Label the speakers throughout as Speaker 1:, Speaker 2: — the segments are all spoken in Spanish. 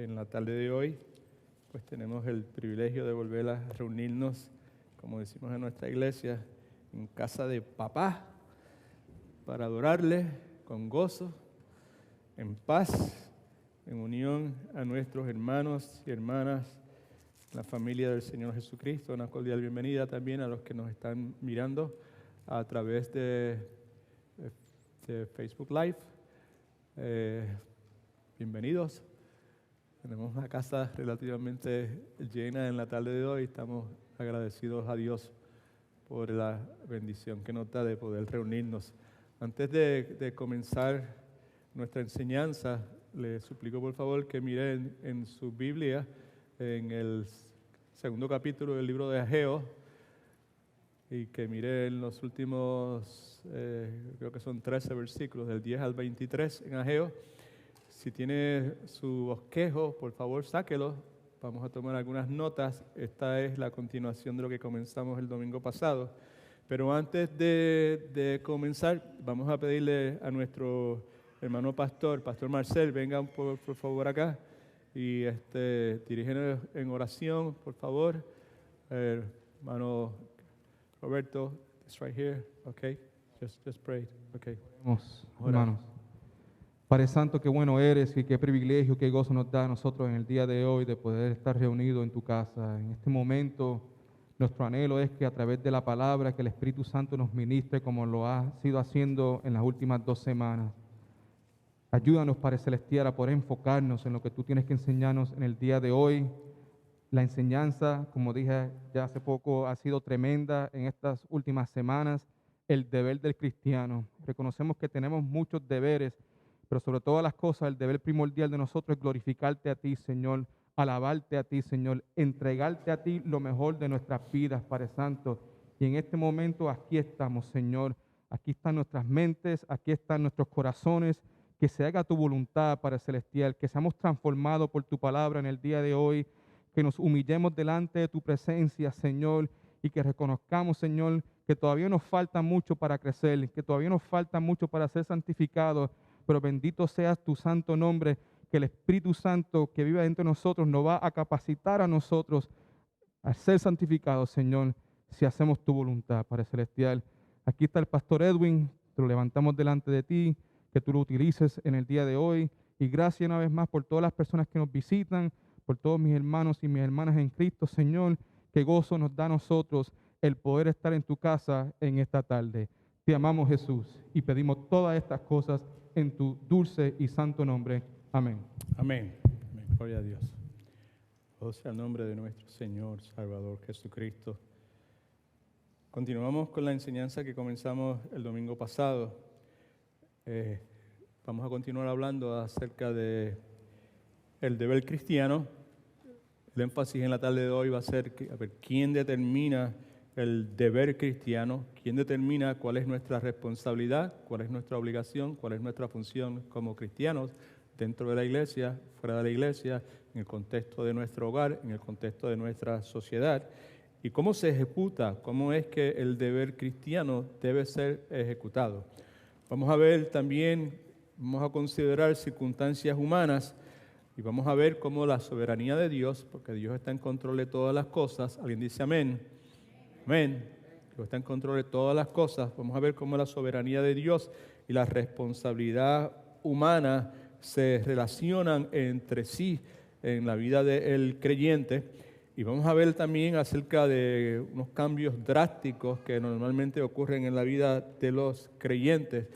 Speaker 1: en la tarde de hoy, pues tenemos el privilegio de volver a reunirnos, como decimos en nuestra iglesia, en casa de papá, para adorarle con gozo, en paz, en unión a nuestros hermanos y hermanas, la familia del Señor Jesucristo. Una cordial bienvenida también a los que nos están mirando a través de Facebook Live. Bienvenidos. Tenemos una casa relativamente llena en la tarde de hoy. Estamos agradecidos a Dios por la bendición que nos da de poder reunirnos. Antes de comenzar nuestra enseñanza, les suplico por favor que miren en su Biblia, en el segundo capítulo del libro de Ageo, y que miren los últimos, creo que son 13 versículos, del 10 al 23 en Ageo. Si tiene su bosquejo, por favor sáquelo. Vamos a tomar algunas notas. Esta es la continuación de lo que comenzamos el domingo pasado. Pero antes de comenzar, vamos a pedirle a nuestro hermano pastor Marcel, vengan por favor acá y dirígenos en oración, por favor. Hermano Roberto, it's right here, okay? Just pray, okay.
Speaker 2: Oremos, hermanos. Padre Santo, qué bueno eres y qué privilegio, qué gozo nos da a nosotros en el día de hoy de poder estar reunidos en tu casa. En este momento, nuestro anhelo es que a través de la palabra, que el Espíritu Santo nos ministre como lo ha sido haciendo en las últimas 2 semanas. Ayúdanos, Padre Celestial, a poder enfocarnos en lo que tú tienes que enseñarnos en el día de hoy. La enseñanza, como dije ya hace poco, ha sido tremenda en estas últimas semanas. El deber del cristiano. Reconocemos que tenemos muchos deberes, pero sobre todas las cosas, el deber primordial de nosotros es glorificarte a ti, Señor, alabarte a ti, Señor, entregarte a ti lo mejor de nuestras vidas, Padre Santo. Y en este momento aquí estamos, Señor. Aquí están nuestras mentes, aquí están nuestros corazones. Que se haga tu voluntad, Padre Celestial, que seamos transformados por tu palabra en el día de hoy, que nos humillemos delante de tu presencia, Señor, y que reconozcamos, Señor, que todavía nos falta mucho para crecer, que todavía nos falta mucho para ser santificados, pero bendito seas tu santo nombre, que el Espíritu Santo que vive dentro de nosotros nos va a capacitar a nosotros a ser santificados, Señor, si hacemos tu voluntad, Padre Celestial. Aquí está el pastor Edwin, te lo levantamos delante de ti, que tú lo utilices en el día de hoy. Y gracias una vez más por todas las personas que nos visitan, por todos mis hermanos y mis hermanas en Cristo, Señor. Qué gozo nos da a nosotros el poder estar en tu casa en esta tarde. Te amamos, Jesús, y pedimos todas estas cosas en tu dulce y santo nombre. Amén.
Speaker 1: Amén. Amén. Gloria a Dios. Todo sea el nombre de nuestro Señor, Salvador Jesucristo. Continuamos con la enseñanza que comenzamos el domingo pasado. Vamos a continuar hablando acerca de el deber cristiano. El énfasis en la tarde de hoy va a ser a ver quién determina el deber cristiano, quién determina cuál es nuestra responsabilidad, cuál es nuestra obligación, cuál es nuestra función como cristianos dentro de la iglesia, fuera de la iglesia, en el contexto de nuestro hogar, en el contexto de nuestra sociedad, y cómo se ejecuta, cómo es que el deber cristiano debe ser ejecutado. Vamos a ver también, vamos a considerar circunstancias humanas y vamos a ver cómo la soberanía de Dios, porque Dios está en control de todas las cosas. ¿Alguien dice amén? Amén. Dios está en control de todas las cosas. Vamos a ver cómo la soberanía de Dios y la responsabilidad humana se relacionan entre sí en la vida del creyente. Y vamos a ver también acerca de unos cambios drásticos que normalmente ocurren en la vida de los creyentes.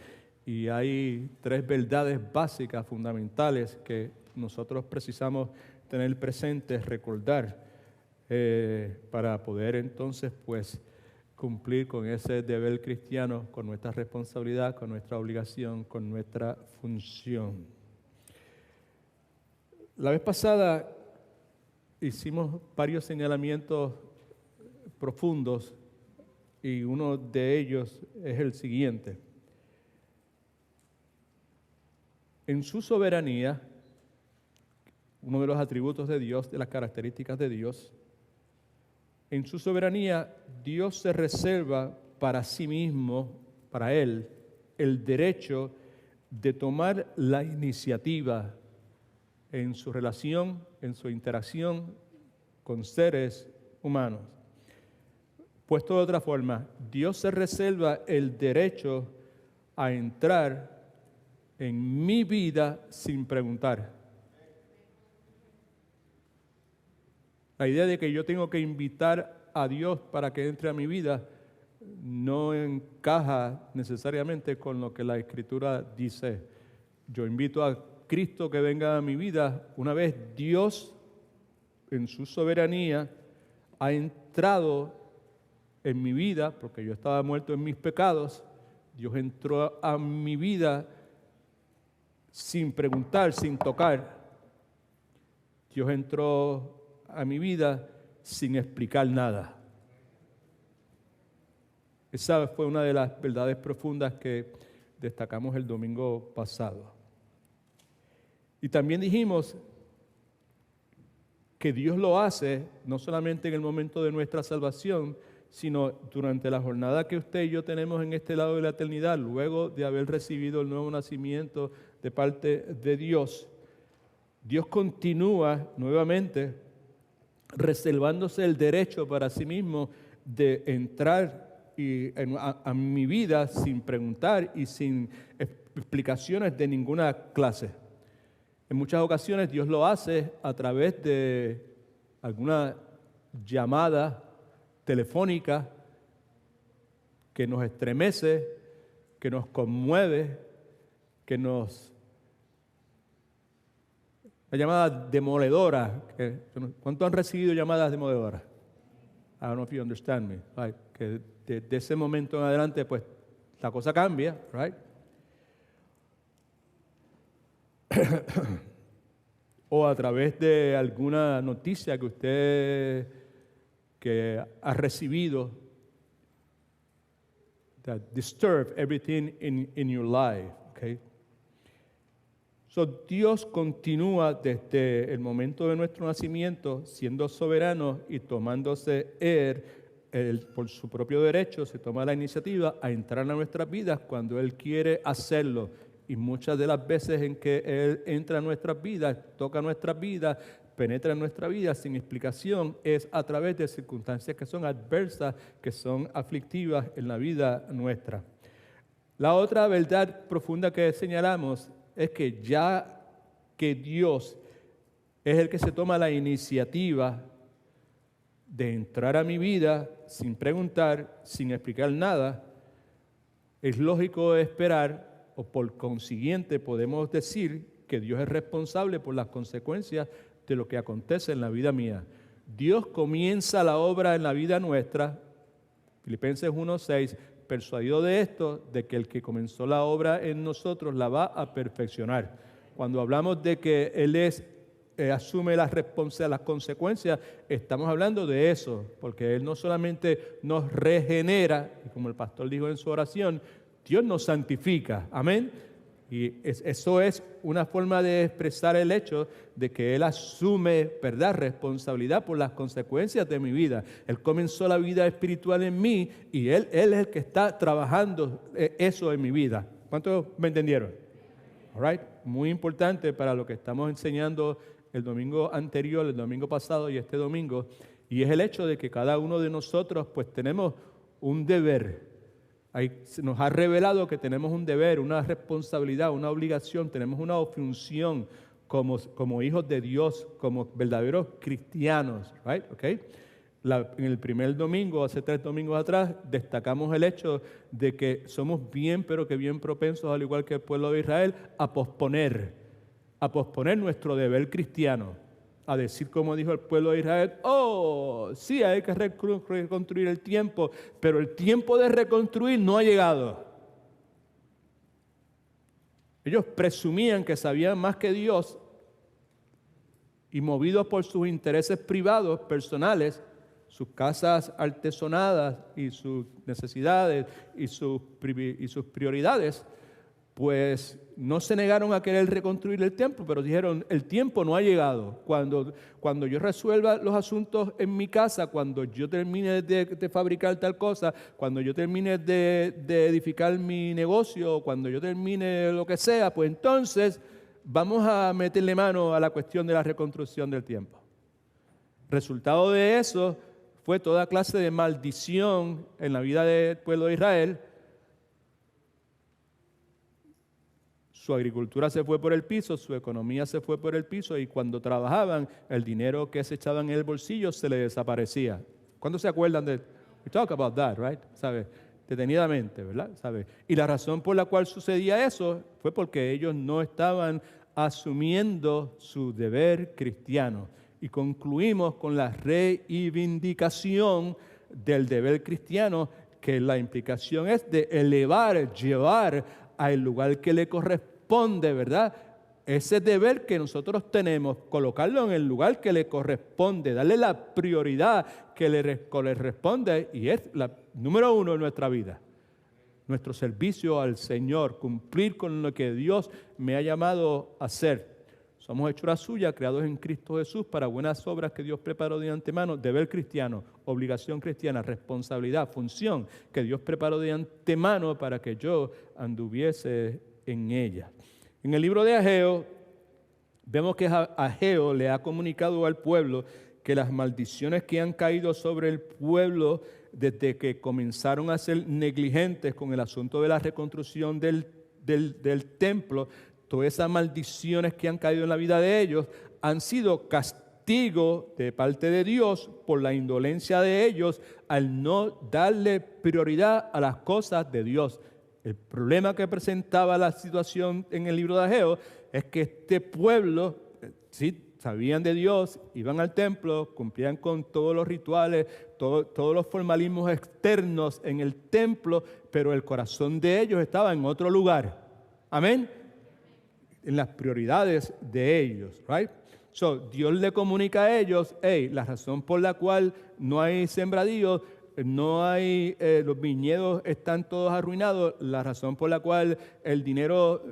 Speaker 1: Y hay 3 verdades básicas, fundamentales, que nosotros precisamos tener presentes, recordar, para poder entonces pues cumplir con ese deber cristiano, con nuestra responsabilidad, con nuestra obligación, con nuestra función. La vez pasada hicimos varios señalamientos profundos y uno de ellos es el siguiente. En su soberanía, uno de los atributos de Dios, de las características de Dios, en su soberanía Dios se reserva para sí mismo, para Él, el derecho de tomar la iniciativa en su relación, en su interacción con seres humanos. Puesto de otra forma, Dios se reserva el derecho a entrar en mi vida sin preguntar. La idea de que yo tengo que invitar a Dios para que entre a mi vida no encaja necesariamente con lo que la Escritura dice. Yo invito a Cristo que venga a mi vida una vez Dios, en su soberanía, ha entrado en mi vida, porque yo estaba muerto en mis pecados. Dios entró a mi vida sin preguntar, sin tocar. Dios entró a mi vida sin explicar nada. Esa fue una de las verdades profundas que destacamos el domingo pasado. Y también dijimos que Dios lo hace no solamente en el momento de nuestra salvación, sino durante la jornada que usted y yo tenemos en este lado de la eternidad, luego de haber recibido el nuevo nacimiento de parte de Dios. Dios continúa nuevamente reservándose el derecho para sí mismo de entrar a mi vida sin preguntar y sin explicaciones de ninguna clase. En muchas ocasiones Dios lo hace a través de alguna llamada telefónica que nos estremece, que nos conmueve, que nos... La llamada demoledora. ¿Cuántos han recibido llamadas demoledoras? I don't know if you understand me. Like, que de ese momento en adelante, pues, la cosa cambia, right? O a través de alguna noticia que usted ha recibido that disturb everything in your life, okay? So, Dios continúa desde el momento de nuestro nacimiento siendo soberano y tomándose Él por su propio derecho, se toma la iniciativa a entrar a nuestras vidas cuando Él quiere hacerlo. Y muchas de las veces en que Él entra a nuestras vidas, toca nuestras vidas, penetra en nuestra vida sin explicación, es a través de circunstancias que son adversas, que son aflictivas en la vida nuestra. La otra verdad profunda que señalamos es que ya que Dios es el que se toma la iniciativa de entrar a mi vida sin preguntar, sin explicar nada, es lógico esperar, o por consiguiente podemos decir que Dios es responsable por las consecuencias de lo que acontece en la vida mía. Dios comienza la obra en la vida nuestra, Filipenses 1:6, persuadido de esto, de que el que comenzó la obra en nosotros la va a perfeccionar. Cuando hablamos de que Él asume las consecuencias, estamos hablando de eso, porque Él no solamente nos regenera, y como el pastor dijo en su oración, Dios nos santifica, amén. Y eso es una forma de expresar el hecho de que Él asume, ¿verdad?, responsabilidad por las consecuencias de mi vida. Él comenzó la vida espiritual en mí y Él es el que está trabajando eso en mi vida. ¿Cuántos me entendieron? All right. Muy importante para lo que estamos enseñando el domingo anterior, el domingo pasado y este domingo, y es el hecho de que cada uno de nosotros pues tenemos un deber. Nos ha revelado que tenemos un deber, una responsabilidad, una obligación, tenemos una función como hijos de Dios, como verdaderos cristianos, right? Okay. En el primer domingo, hace 3 domingos atrás, destacamos el hecho de que somos bien, pero que bien propensos, al igual que el pueblo de Israel, a posponer nuestro deber cristiano. A decir, como dijo el pueblo de Israel, sí, hay que reconstruir el tiempo, pero el tiempo de reconstruir no ha llegado. Ellos presumían que sabían más que Dios y movidos por sus intereses privados, personales, sus casas artesonadas y sus necesidades y sus prioridades, pues no se negaron a querer reconstruir el templo, pero dijeron, el tiempo no ha llegado. Cuando yo resuelva los asuntos en mi casa, cuando yo termine de fabricar tal cosa, cuando yo termine de edificar mi negocio, cuando yo termine lo que sea, pues entonces vamos a meterle mano a la cuestión de la reconstrucción del templo. Resultado de eso fue toda clase de maldición en la vida del pueblo de Israel. Su agricultura se fue por el piso, su economía se fue por el piso y cuando trabajaban, el dinero que se echaban en el bolsillo se les desaparecía. ¿Cuántos se acuerdan de? We talk about that, right? ¿Sabe? Detenidamente, ¿verdad? ¿Sabe? Y la razón por la cual sucedía eso fue porque ellos no estaban asumiendo su deber cristiano. Y concluimos con la reivindicación del deber cristiano, que la implicación es de elevar, llevar al lugar que le corresponde, ¿verdad? Ese deber que nosotros tenemos, colocarlo en el lugar que le corresponde, darle la prioridad que le corresponde, y es la número uno en nuestra vida. Nuestro servicio al Señor, cumplir con lo que Dios me ha llamado a hacer. Somos hechura suya, creados en Cristo Jesús para buenas obras que Dios preparó de antemano. Deber cristiano, obligación cristiana, responsabilidad, función que Dios preparó de antemano para que yo anduviese en ella. En el libro de Ageo, vemos que Ageo le ha comunicado al pueblo que las maldiciones que han caído sobre el pueblo desde que comenzaron a ser negligentes con el asunto de la reconstrucción del templo, todas esas maldiciones que han caído en la vida de ellos han sido castigo de parte de Dios por la indolencia de ellos al no darle prioridad a las cosas de Dios. El problema que presentaba la situación en el libro de Ageo es que este pueblo, sí, sabían de Dios, iban al templo, cumplían con todos los rituales, todos los formalismos externos en el templo, pero el corazón de ellos estaba en otro lugar. Amén. En las prioridades de ellos, right? So, Dios le comunica a ellos, hey, la razón por la cual no hay sembradíos, no hay, los viñedos están todos arruinados, la razón por la cual el dinero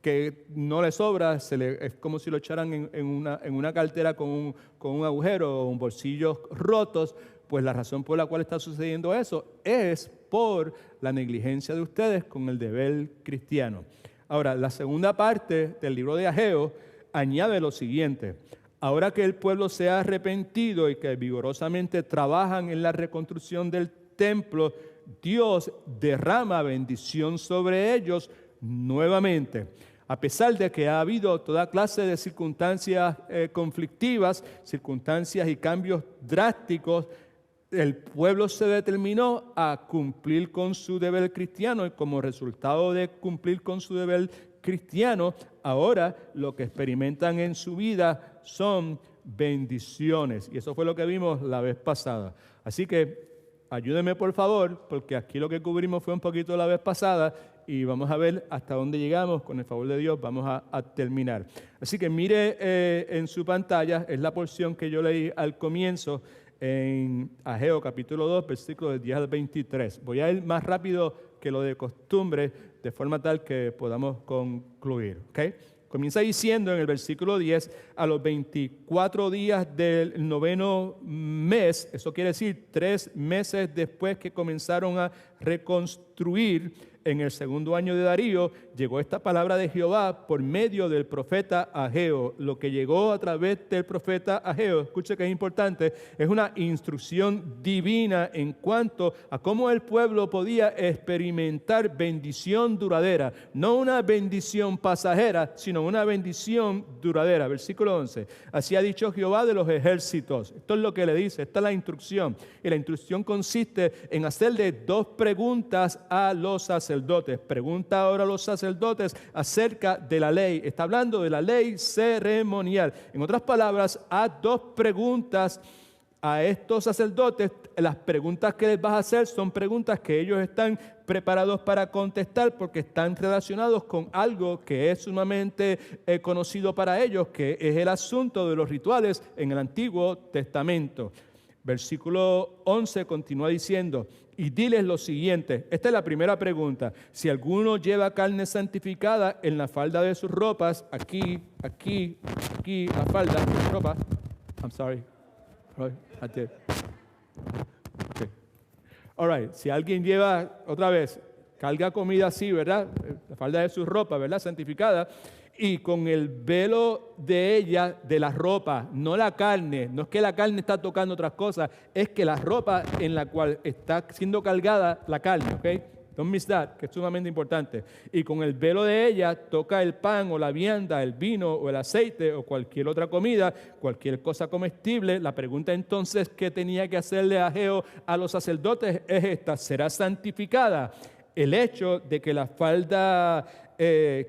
Speaker 1: que no le sobra es como si lo echaran en una cartera con un agujero o un bolsillo rotos, pues la razón por la cual está sucediendo eso es por la negligencia de ustedes con el deber cristiano. Ahora, la segunda parte del libro de Ageo añade lo siguiente: ahora que el pueblo se ha arrepentido y que vigorosamente trabajan en la reconstrucción del templo, Dios derrama bendición sobre ellos nuevamente. A pesar de que ha habido toda clase de circunstancias conflictivas, circunstancias y cambios drásticos, el pueblo se determinó a cumplir con su deber cristiano y como resultado de cumplir con su deber cristiano, ahora lo que experimentan en su vida son bendiciones. Y eso fue lo que vimos la vez pasada. Así que ayúdenme por favor, porque aquí lo que cubrimos fue un poquito la vez pasada y vamos a ver hasta dónde llegamos. Con el favor de Dios vamos a terminar. Así que mire en su pantalla, es la porción que yo leí al comienzo en Ageo capítulo 2, versículos del 10 al 23. Voy a ir más rápido que lo de costumbre, de forma tal que podamos concluir. ¿Okay? Comienza diciendo en el versículo 10, a los 24 días del 9º mes, eso quiere decir 3 meses después que comenzaron a reconstruir, en el 2º año de Darío, llegó esta palabra de Jehová por medio del profeta Ageo. Lo que llegó a través del profeta Ageo, escuche que es importante, es una instrucción divina en cuanto a cómo el pueblo podía experimentar bendición duradera. No una bendición pasajera, sino una bendición duradera. Versículo 11. Así ha dicho Jehová de los ejércitos. Esto es lo que le dice, esta es la instrucción. Y la instrucción consiste en hacerle 2 preguntas a los sacerdotes. Pregunta ahora a los sacerdotes acerca de la ley. Está hablando de la ley ceremonial. En otras palabras, haz 2 preguntas a estos sacerdotes. Las preguntas que les vas a hacer son preguntas que ellos están preparados para contestar porque están relacionados con algo que es sumamente conocido para ellos, que es el asunto de los rituales en el Antiguo Testamento. Versículo 11 continúa diciendo: y diles lo siguiente. Esta es la primera pregunta. Si alguno lleva carne santificada en la falda de sus ropas, aquí, la falda de sus ropas. I'm sorry. Right, I did. Okay. All right. Si alguien lleva, otra vez, carga comida así, ¿verdad? La falda de su ropa, ¿verdad? Santificada. Y con el velo de ella, de la ropa, no la carne, no es que la carne está tocando otras cosas, es que la ropa en la cual está siendo cargada la carne, ¿ok? Don't miss that, que es sumamente importante. Y con el velo de ella toca el pan o la vianda, el vino o el aceite o cualquier otra comida, cualquier cosa comestible. La pregunta entonces que tenía que hacerle Ageo a los sacerdotes es esta: ¿será santificada? El hecho de que la falda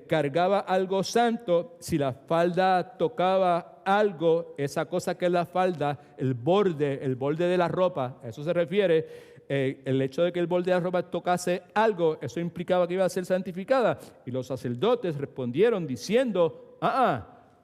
Speaker 1: cargaba algo santo, si la falda tocaba algo, esa cosa que es la falda, el borde de la ropa, a eso se refiere, el hecho de que el borde de la ropa tocase algo, eso implicaba que iba a ser santificada. Y los sacerdotes respondieron diciendo,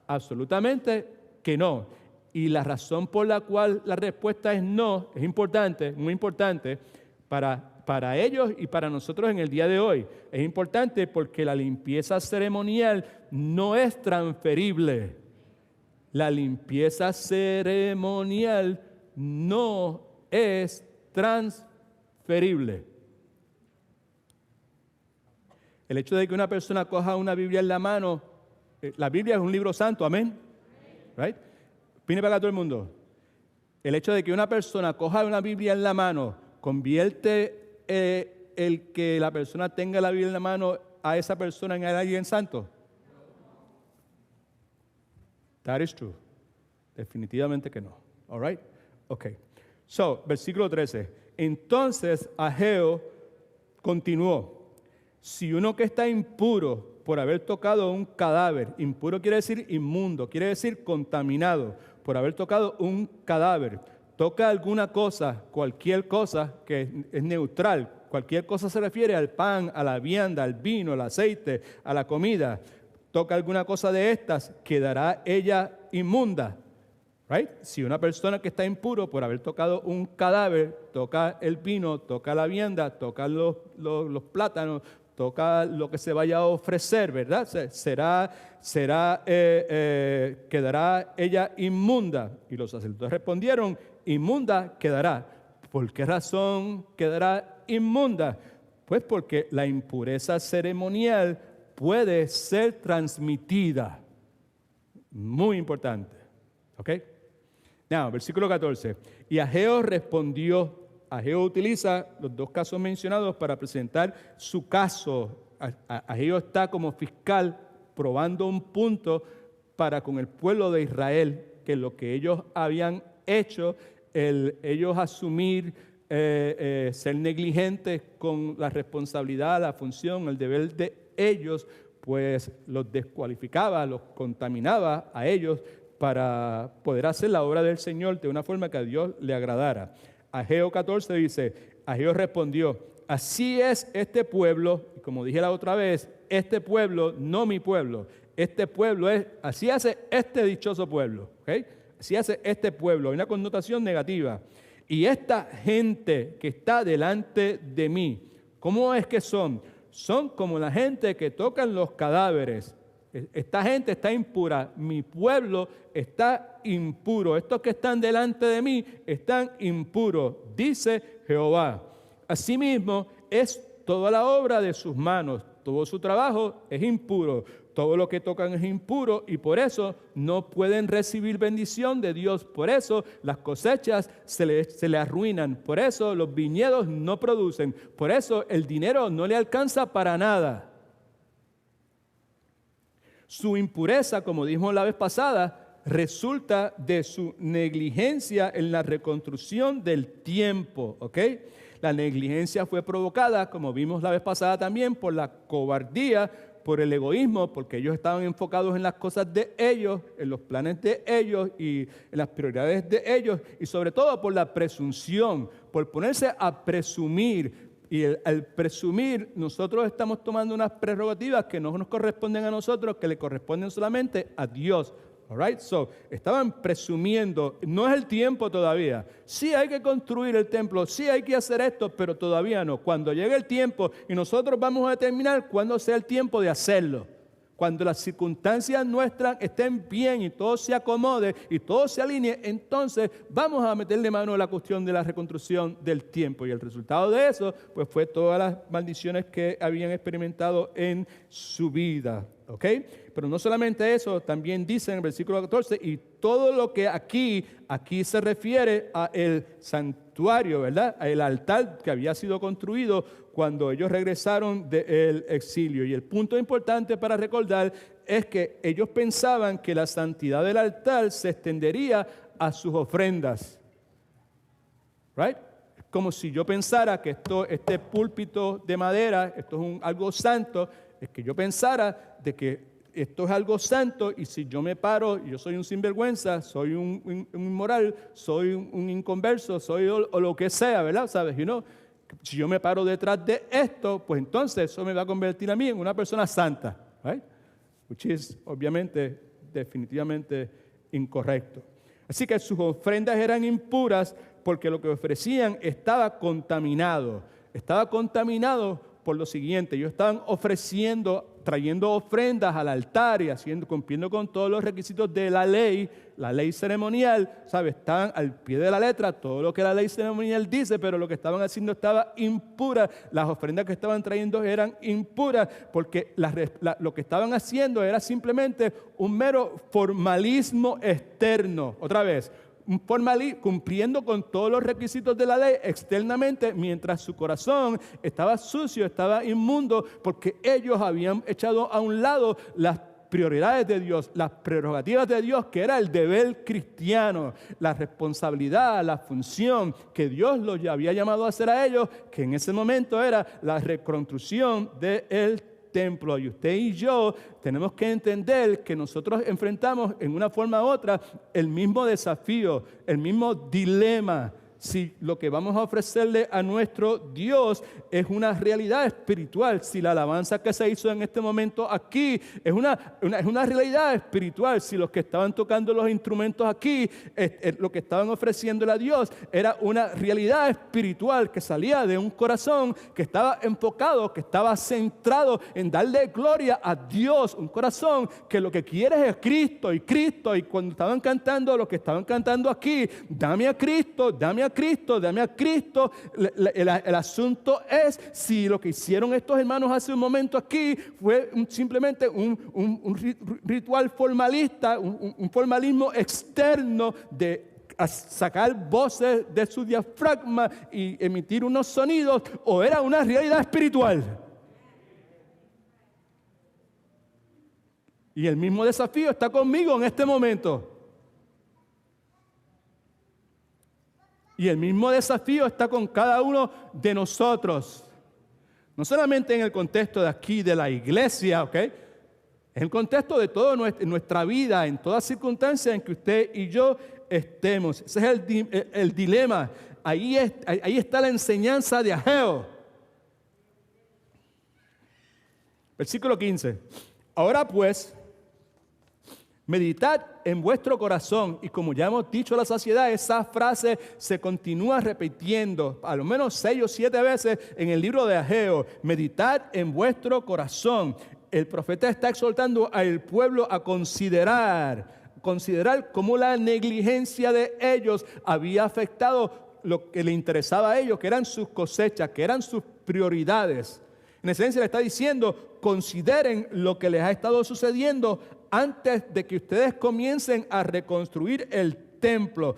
Speaker 1: absolutamente que no. Y la razón por la cual la respuesta es no, es importante, muy importante, para ellos y para nosotros en el día de hoy. Es importante porque la limpieza ceremonial no es transferible. La limpieza ceremonial no es transferible. El hecho de que una persona coja una Biblia en la mano, la Biblia es un libro santo, amén. Right? Pine para acá todo el mundo. El hecho de que una persona coja una Biblia en la mano convierte el que la persona tenga la Biblia en la mano a esa persona en alguien santo. That is true. Definitivamente que no. All right? Okay. So, versículo 13. Entonces Ageo continuó: si uno que está impuro por haber tocado un cadáver, impuro quiere decir inmundo, quiere decir contaminado, por haber tocado un cadáver, toca alguna cosa, cualquier cosa que es neutral, cualquier cosa se refiere al pan, a la vianda, al vino, al aceite, a la comida, toca alguna cosa de estas, quedará ella inmunda. Right? Si una persona que está impuro por haber tocado un cadáver, toca el vino, toca la vianda, toca los plátanos, toca lo que se vaya a ofrecer, ¿verdad? Quedará ella inmunda. Y los sacerdotes respondieron, inmunda quedará. ¿Por qué razón quedará inmunda? Pues porque la impureza ceremonial puede ser transmitida. Muy importante. ¿Ok? Now, versículo 14. Y Ageo respondió. Ageo utiliza los dos casos mencionados para presentar su caso. Ageo está como fiscal probando un punto para con el pueblo de Israel, que lo que ellos habían hecho, ellos asumir, ser negligentes con la responsabilidad, la función, el deber de ellos, pues los descualificaba, los contaminaba a ellos para poder hacer la obra del Señor de una forma que a Dios le agradara. Ageo 14 dice, Ageo respondió, así es este pueblo, y como dije la otra vez, este pueblo, no mi pueblo, este pueblo es, así hace este dichoso pueblo, ¿okay? Así hace este pueblo, hay una connotación negativa. Y esta gente que está delante de mí, ¿cómo es que son? Son como la gente que tocan los cadáveres. Esta gente está impura, mi pueblo está impuro, estos que están delante de mí están impuros, dice Jehová. Asimismo, es toda la obra de sus manos, todo su trabajo es impuro, todo lo que tocan es impuro y por eso no pueden recibir bendición de Dios, por eso las cosechas se le arruinan, por eso los viñedos no producen, por eso el dinero no le alcanza para nada. Su impureza, como dijimos la vez pasada, resulta de su negligencia en la reconstrucción del tiempo, ¿ok? La negligencia fue provocada, como vimos la vez pasada también, por la cobardía, por el egoísmo, porque ellos estaban enfocados en las cosas de ellos, en los planes de ellos y en las prioridades de ellos, y sobre todo por la presunción, por ponerse a presumir. Y al presumir, nosotros estamos tomando unas prerrogativas que no nos corresponden a nosotros, que le corresponden solamente a Dios. All right? So, estaban presumiendo, no es el tiempo todavía. Sí hay que construir el templo, sí hay que hacer esto, pero todavía no. Cuando llegue el tiempo y nosotros vamos a determinar cuándo sea el tiempo de hacerlo. Cuando las circunstancias nuestras estén bien y todo se acomode y todo se alinee, entonces vamos a meterle mano a la cuestión de la reconstrucción del tiempo. Y el resultado de eso, pues fue todas las maldiciones que habían experimentado en su vida. ¿Ok? Pero no solamente eso, también dice en el versículo 14, y todo lo que aquí se refiere a el santuario, ¿verdad? El altar que había sido construido cuando ellos regresaron del exilio. Y el punto importante para recordar es que ellos pensaban que la santidad del altar se extendería a sus ofrendas. Right? Como si yo pensara que este púlpito de madera, esto es algo santo, es que yo pensara de que esto es algo santo y si yo me paro, yo soy un sinvergüenza, soy un inmoral, soy un inconverso, soy o lo que sea, ¿verdad? ¿Sabes? Si yo me paro detrás de esto, pues entonces eso me va a convertir a mí en una persona santa, right? Which is, obviamente, definitivamente incorrecto. Así que sus ofrendas eran impuras porque lo que ofrecían estaba contaminado. Estaba contaminado por lo siguiente: ellos estaban trayendo ofrendas al altar y cumpliendo con todos los requisitos de la ley ceremonial, ¿sabes? Estaban al pie de la letra, todo lo que la ley ceremonial dice, pero lo que estaban haciendo estaba impura. Las ofrendas que estaban trayendo eran impuras porque lo que estaban haciendo era simplemente un mero formalismo externo. Otra vez, cumpliendo con todos los requisitos de la ley externamente, mientras su corazón estaba sucio, estaba inmundo, porque ellos habían echado a un lado las prioridades de Dios, las prerrogativas de Dios, que era el deber cristiano, la responsabilidad, la función que Dios los había llamado a hacer a ellos, que en ese momento era la reconstrucción del templo. Y usted y yo tenemos que entender que nosotros enfrentamos en una forma u otra el mismo desafío, el mismo dilema. Si lo que vamos a ofrecerle a nuestro Dios es una realidad espiritual, si la alabanza que se hizo en este momento aquí es una realidad espiritual, si los que estaban tocando los instrumentos aquí, lo que estaban ofreciéndole a Dios era una realidad espiritual que salía de un corazón que estaba enfocado, que estaba centrado en darle gloria a Dios, un corazón que lo que quiere es Cristo, y cuando estaban cantando lo que estaban cantando aquí, dame a Cristo, dame a Cristo, dame a Cristo. El asunto es si lo que hicieron estos hermanos hace un momento aquí fue simplemente un ritual formalista, un formalismo externo de sacar voces de su diafragma y emitir unos sonidos, o era una realidad espiritual. Y el mismo desafío está conmigo en este momento. Y el mismo desafío está con cada uno de nosotros. No solamente en el contexto de aquí, de la iglesia, ¿ok? En el contexto de toda nuestra vida, en todas circunstancias en que usted y yo estemos. Ese es el dilema. Ahí está la enseñanza de Ageo. Versículo 15. Ahora pues, meditad en vuestro corazón, y como ya hemos dicho a la saciedad, esa frase se continúa repitiendo a lo menos 6 o 7 veces en el libro de Ageo. Meditad en vuestro corazón. El profeta está exhortando al pueblo a considerar cómo la negligencia de ellos había afectado lo que le interesaba a ellos, que eran sus cosechas, que eran sus prioridades. En esencia le está diciendo: consideren lo que les ha estado sucediendo antes de que ustedes comiencen a reconstruir el templo.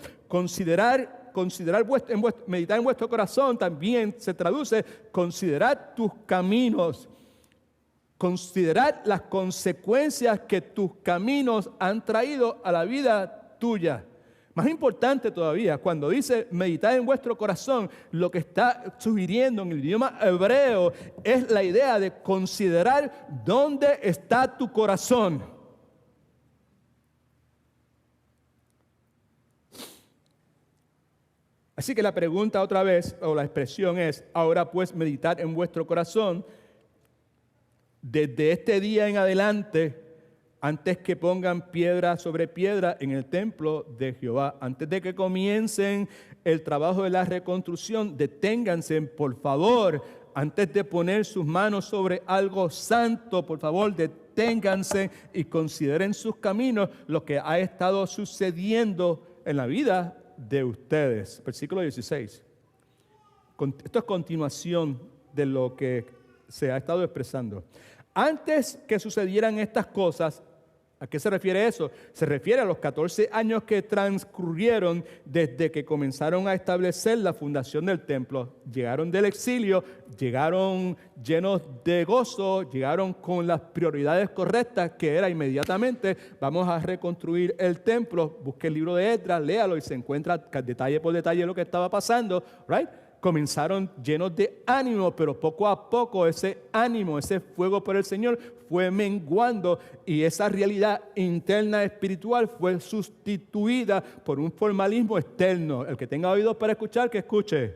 Speaker 1: Meditar en vuestro corazón también se traduce: considerar tus caminos. Considerar las consecuencias que tus caminos han traído a la vida tuya. Más importante todavía, cuando dice meditar en vuestro corazón, lo que está sugiriendo en el idioma hebreo es la idea de considerar dónde está tu corazón. Así que la pregunta otra vez, o la expresión es: ahora pues meditad en vuestro corazón. Desde este día en adelante, antes que pongan piedra sobre piedra en el templo de Jehová, antes de que comiencen el trabajo de la reconstrucción, deténganse, por favor, antes de poner sus manos sobre algo santo, por favor, deténganse y consideren sus caminos, lo que ha estado sucediendo en la vida de ustedes. Versículo 16. Esto es continuación de lo que se ha estado expresando. Antes que sucedieran estas cosas, ¿a qué se refiere eso? Se refiere a los 14 años que transcurrieron desde que comenzaron a establecer la fundación del templo. Llegaron del exilio, llegaron llenos de gozo, llegaron con las prioridades correctas, que era inmediatamente vamos a reconstruir el templo. Busque el libro de Esdras, léalo y se encuentra detalle por detalle lo que estaba pasando, right? Comenzaron llenos de ánimo, pero poco a poco ese ánimo, ese fuego por el Señor fue menguando y esa realidad interna espiritual fue sustituida por un formalismo externo. El que tenga oídos para escuchar, que escuche.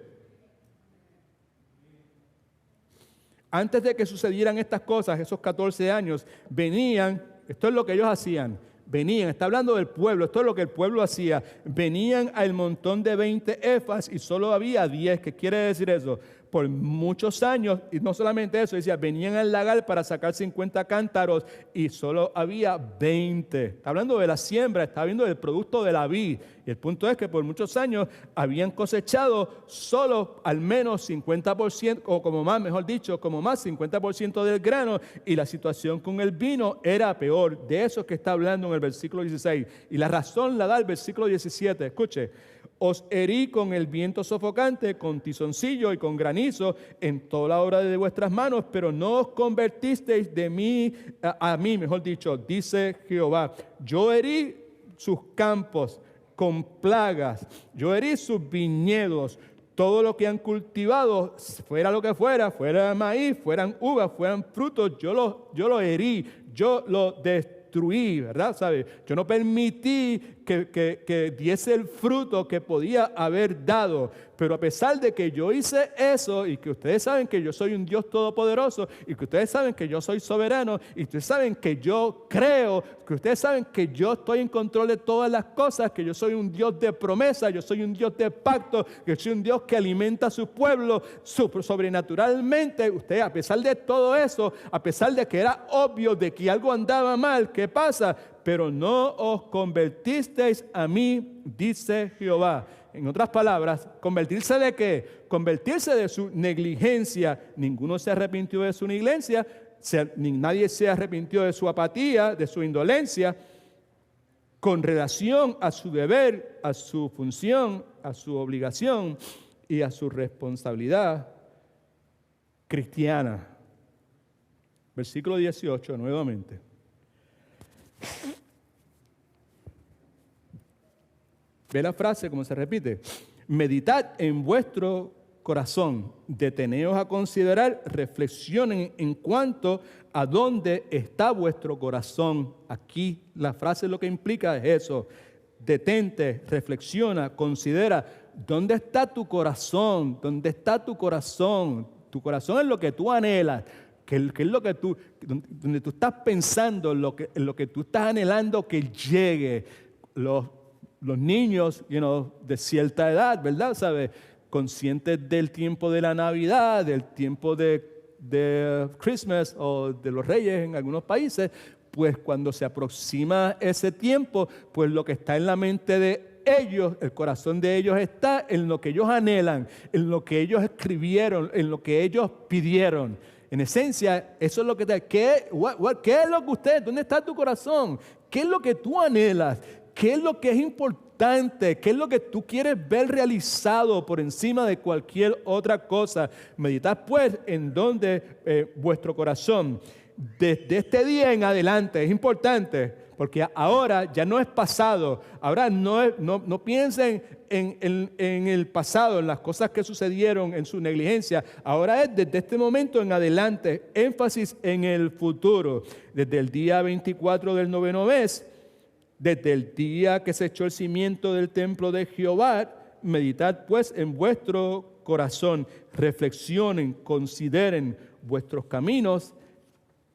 Speaker 1: Antes de que sucedieran estas cosas, esos 14 años, venían, esto es lo que ellos hacían, venían, está hablando del pueblo, esto es lo que el pueblo hacía, venían al montón de 20 efas y solo había 10. ¿Qué quiere decir eso? Por muchos años, y no solamente eso, decía, venían al lagar para sacar 50 cántaros y solo había 20. Está hablando de la siembra, está hablando del producto de la vid. Y el punto es que por muchos años habían cosechado solo al menos 50%, o como más, mejor dicho, como más 50% del grano, y la situación con el vino era peor. De eso es que está hablando en el versículo 16. Y la razón la da el versículo 17. Escuche. Os herí con el viento sofocante, con tizoncillo y con granizo en toda la obra de vuestras manos, pero no os convertisteis de mí a mí, mejor dicho, dice Jehová. Yo herí sus campos con plagas, yo herí sus viñedos, todo lo que han cultivado, fuera lo que fuera, fuera maíz, fueran uvas, fueran frutos, yo lo herí, yo lo destruí, ¿verdad? ¿Sabe? Yo no permití que diese el fruto que podía haber dado. Pero a pesar de que yo hice eso y que ustedes saben que yo soy un Dios todopoderoso y que ustedes saben que yo soy soberano y ustedes saben que yo creo, que ustedes saben que yo estoy en control de todas las cosas, que yo soy un Dios de promesa, yo soy un Dios de pacto, que soy un Dios que alimenta a su pueblo sobrenaturalmente. Ustedes, a pesar de todo eso, a pesar de que era obvio de que algo andaba mal, ¿qué pasa? Pero no os convertisteis a mí, dice Jehová. En otras palabras, ¿convertirse de qué? Convertirse de su negligencia. Ninguno se arrepintió de su negligencia, nadie se arrepintió de su apatía, de su indolencia, con relación a su deber, a su función, a su obligación y a su responsabilidad cristiana. Versículo 18, nuevamente. ¿Ve la frase cómo se repite? Meditad en vuestro corazón, deteneos a considerar, reflexionen en cuanto a dónde está vuestro corazón. Aquí la frase lo que implica es eso. Detente, reflexiona, considera, ¿dónde está tu corazón? ¿Dónde está tu corazón? Tu corazón es lo que tú anhelas. ¿Qué es lo que donde tú estás pensando, lo que tú estás anhelando que llegue? Los niños, de cierta edad, ¿verdad? ¿Sabe? Conscientes del tiempo de la Navidad, del tiempo de Christmas o de los Reyes en algunos países, pues cuando se aproxima ese tiempo, pues lo que está en la mente de ellos, el corazón de ellos está en lo que ellos anhelan, en lo que ellos escribieron, en lo que ellos pidieron. En esencia, eso es lo que ¿qué es lo que dónde está tu corazón? ¿Qué es lo que tú anhelas? ¿Qué es lo que es importante? ¿Qué es lo que tú quieres ver realizado por encima de cualquier otra cosa? Meditad pues en donde vuestro corazón. Desde este día en adelante es importante porque ahora ya no es pasado. Ahora no piensen en el pasado, en las cosas que sucedieron, en su negligencia. Ahora es desde este momento en adelante, énfasis en el futuro. Desde el día 24 del noveno mes, desde el día que se echó el cimiento del templo de Jehová, meditad pues en vuestro corazón, reflexionen, consideren vuestros caminos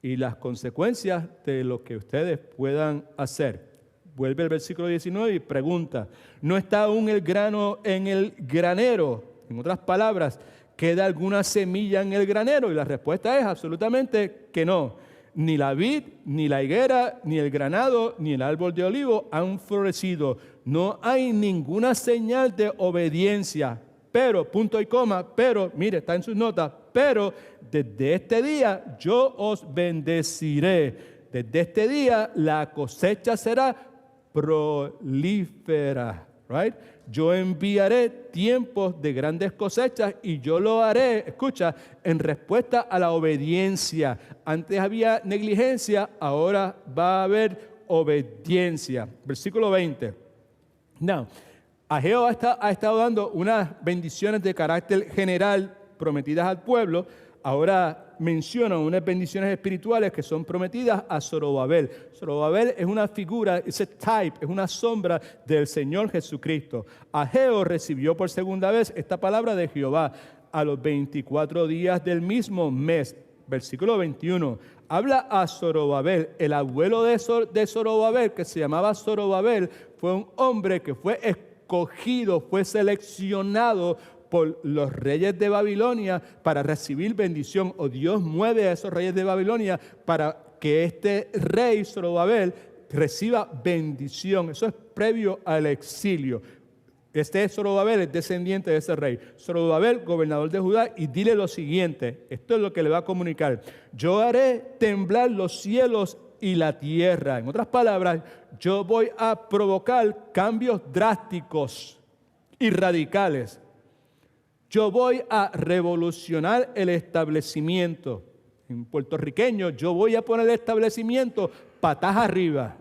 Speaker 1: y las consecuencias de lo que ustedes puedan hacer. Vuelve el versículo 19 y pregunta, ¿no está aún el grano en el granero? En otras palabras, ¿Queda alguna semilla en el granero? Y la respuesta es absolutamente que no. Ni la vid, ni la higuera, ni el granado, ni el árbol de olivo han florecido. No hay ninguna señal de obediencia. Pero, punto y coma, pero, mire, está en sus notas, pero desde este día yo os bendeciré. Desde este día la cosecha será prolífera. Right? Yo enviaré tiempos de grandes cosechas y yo lo haré, escucha, en respuesta a la obediencia. Antes había negligencia, ahora va a haber obediencia. Versículo 20. Now, Ageo ha estado dando unas bendiciones de carácter general prometidas al pueblo. Ahora menciona unas bendiciones espirituales que son prometidas a Zorobabel. Zorobabel es una figura, es a type, es una sombra del Señor Jesucristo. Ageo recibió por segunda vez esta palabra de Jehová a los 24 días del mismo mes. Versículo 21. Habla a Zorobabel. El abuelo de Zorobabel, que se llamaba Zorobabel, fue un hombre que fue escogido, fue seleccionado por los reyes de Babilonia para recibir bendición, o Dios mueve a esos reyes de Babilonia para que este rey Zorobabel reciba bendición. Eso es previo al exilio. Este Zorobabel es descendiente de ese rey. Zorobabel, gobernador de Judá, y dile lo siguiente, esto es lo que le va a comunicar: yo haré temblar los cielos y la tierra. En otras palabras, yo voy a provocar cambios drásticos y radicales. Yo voy a revolucionar el establecimiento. En puertorriqueño, yo voy a poner el establecimiento patas arriba.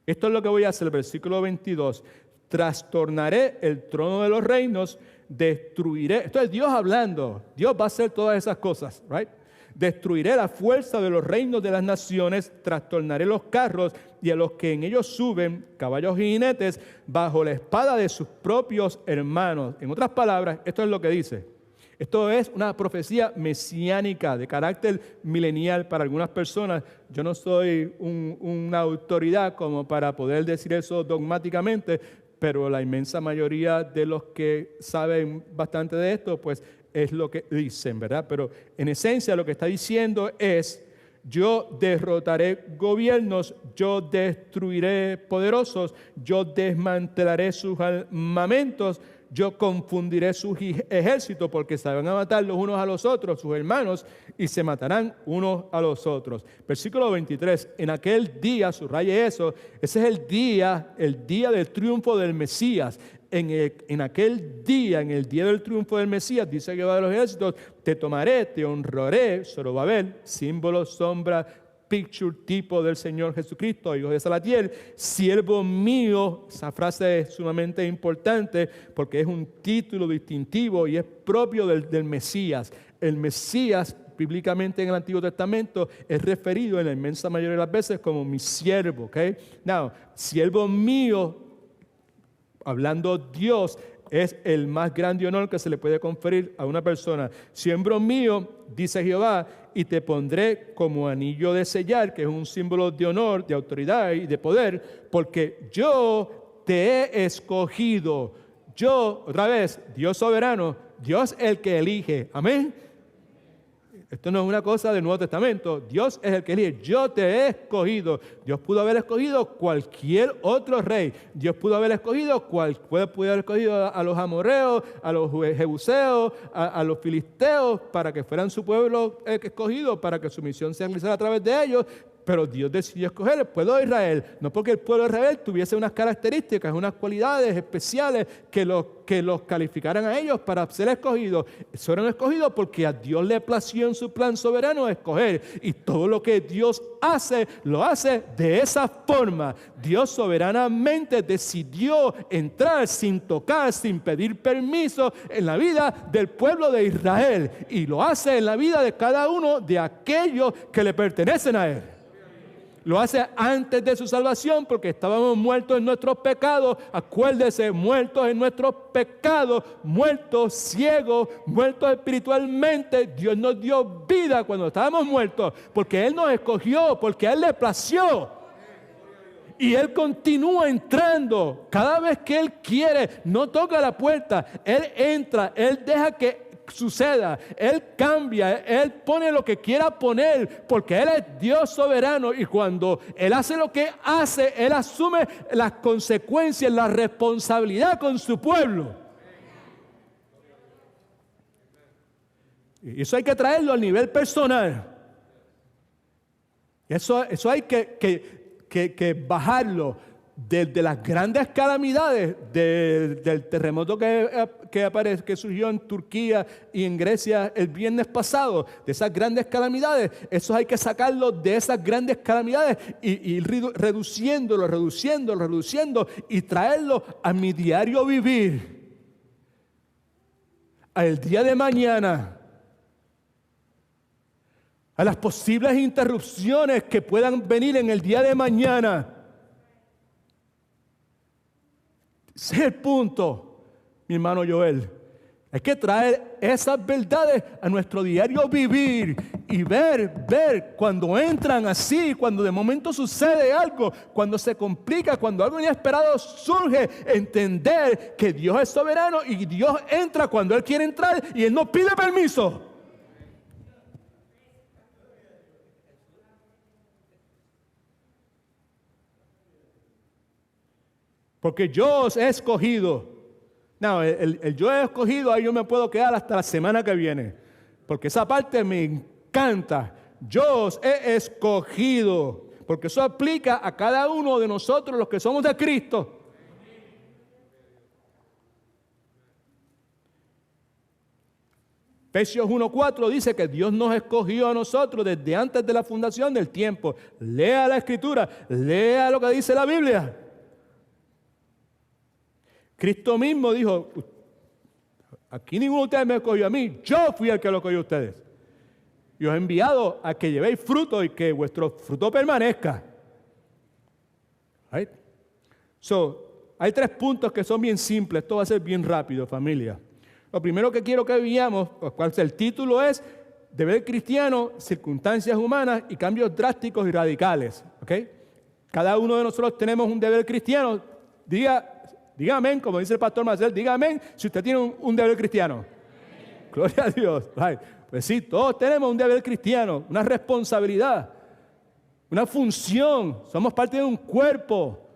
Speaker 1: Esto es lo que voy a hacer, el versículo 22. Trastornaré el trono de los reinos, destruiré. Esto es Dios hablando. Dios va a hacer todas esas cosas, right? Destruiré la fuerza de los reinos de las naciones, trastornaré los carros y a los que en ellos suben, caballos y jinetes, bajo la espada de sus propios hermanos. En otras palabras, esto es lo que dice. Esto es una profecía mesiánica de carácter milenial para algunas personas. Yo no soy una autoridad como para poder decir eso dogmáticamente, pero la inmensa mayoría de los que saben bastante de esto, pues es lo que dicen, ¿verdad? Pero en esencia lo que está diciendo es: yo derrotaré gobiernos, yo destruiré poderosos, yo desmantelaré sus armamentos, yo confundiré sus ejércitos, porque se van a matar los unos a los otros, sus hermanos, y se matarán unos a los otros. Versículo 23, en aquel día, subraye eso, ese es el día del triunfo del Mesías. En aquel día, en el día del triunfo del Mesías, dice Jehová de los ejércitos, te tomaré, te honraré, Zorobabel, símbolo, sombra, picture, tipo del Señor Jesucristo, hijo de Salatiel, siervo mío. Esa frase es sumamente importante porque es un título distintivo y es propio del Mesías. El Mesías, bíblicamente en el Antiguo Testamento, es referido en la inmensa mayoría de las veces como mi siervo, ¿ok? Now, siervo mío, hablando Dios, es el más grande honor que se le puede conferir a una persona. Siervo mío, dice Jehová, y te pondré como anillo de sellar, que es un símbolo de honor, de autoridad y de poder, porque yo te he escogido. Yo, otra vez, Dios soberano, Dios el que elige. Amén. Esto no es una cosa del Nuevo Testamento. Dios es el que elige. Yo te he escogido. Dios pudo haber escogido cualquier otro rey. Dios pudo haber escogido a los amorreos, a los jebuseos, a los filisteos, para que fueran su pueblo escogido, para que su misión se realizara a través de ellos. Pero Dios decidió escoger el pueblo de Israel, no porque el pueblo de Israel tuviese unas características, unas cualidades especiales que los calificaran a ellos para ser escogidos. Fueron escogidos porque a Dios le plació en su plan soberano escoger. Y todo lo que Dios hace, lo hace de esa forma. Dios soberanamente decidió entrar sin tocar, sin pedir permiso en la vida del pueblo de Israel. Y lo hace en la vida de cada uno de aquellos que le pertenecen a Él. Lo hace antes de su salvación porque estábamos muertos en nuestros pecados. Acuérdese, muertos en nuestros pecados, muertos, ciegos, muertos espiritualmente. Dios nos dio vida cuando estábamos muertos porque Él nos escogió, porque a Él le plació. Y Él continúa entrando. Cada vez que Él quiere, no toca la puerta. Él entra, Él deja que suceda. Él cambia, Él pone lo que quiera poner, porque Él es Dios soberano. Y cuando Él hace lo que hace, Él asume las consecuencias, la responsabilidad con su pueblo. Y eso hay que traerlo a nivel personal. Eso hay que bajarlo de las grandes calamidades del terremoto que surgió en Turquía y en Grecia el viernes pasado, de esas grandes calamidades. Eso hay que sacarlo de esas grandes calamidades y ir reduciéndolo y traerlo a mi diario vivir, al día de mañana, a las posibles interrupciones que puedan venir en el día de mañana. Ese es el punto, mi hermano Joel. Hay que traer esas verdades a nuestro diario vivir y ver cuando entran así, cuando de momento sucede algo, cuando se complica, cuando algo inesperado surge, entender que Dios es soberano y Dios entra cuando Él quiere entrar y Él no pide permiso. Porque yo os he escogido. No, el yo he escogido, ahí yo me puedo quedar hasta la semana que viene. Porque esa parte me encanta. Yo os he escogido. Porque eso aplica a cada uno de nosotros, los que somos de Cristo. Efesios 1:4 dice que Dios nos escogió a nosotros desde antes de la fundación del tiempo. Lea la Escritura, lea lo que dice la Biblia. Cristo mismo dijo, aquí ninguno de ustedes me escogió a mí, yo fui el que lo escogió a ustedes. Y os he enviado a que llevéis fruto y que vuestro fruto permanezca. Right? Hay 3 puntos que son bien simples, esto va a ser bien rápido, familia. Lo primero que quiero que veamos, cuál es el título, es Deber cristiano, circunstancias humanas y cambios drásticos y radicales. ¿Okay? Cada uno de nosotros tenemos un deber cristiano. Diga amén, como dice el pastor Marcel, diga amén si usted tiene un deber cristiano. Amén. Gloria a Dios. Right. Pues sí, todos tenemos un deber cristiano, una responsabilidad, una función. Somos parte de un cuerpo.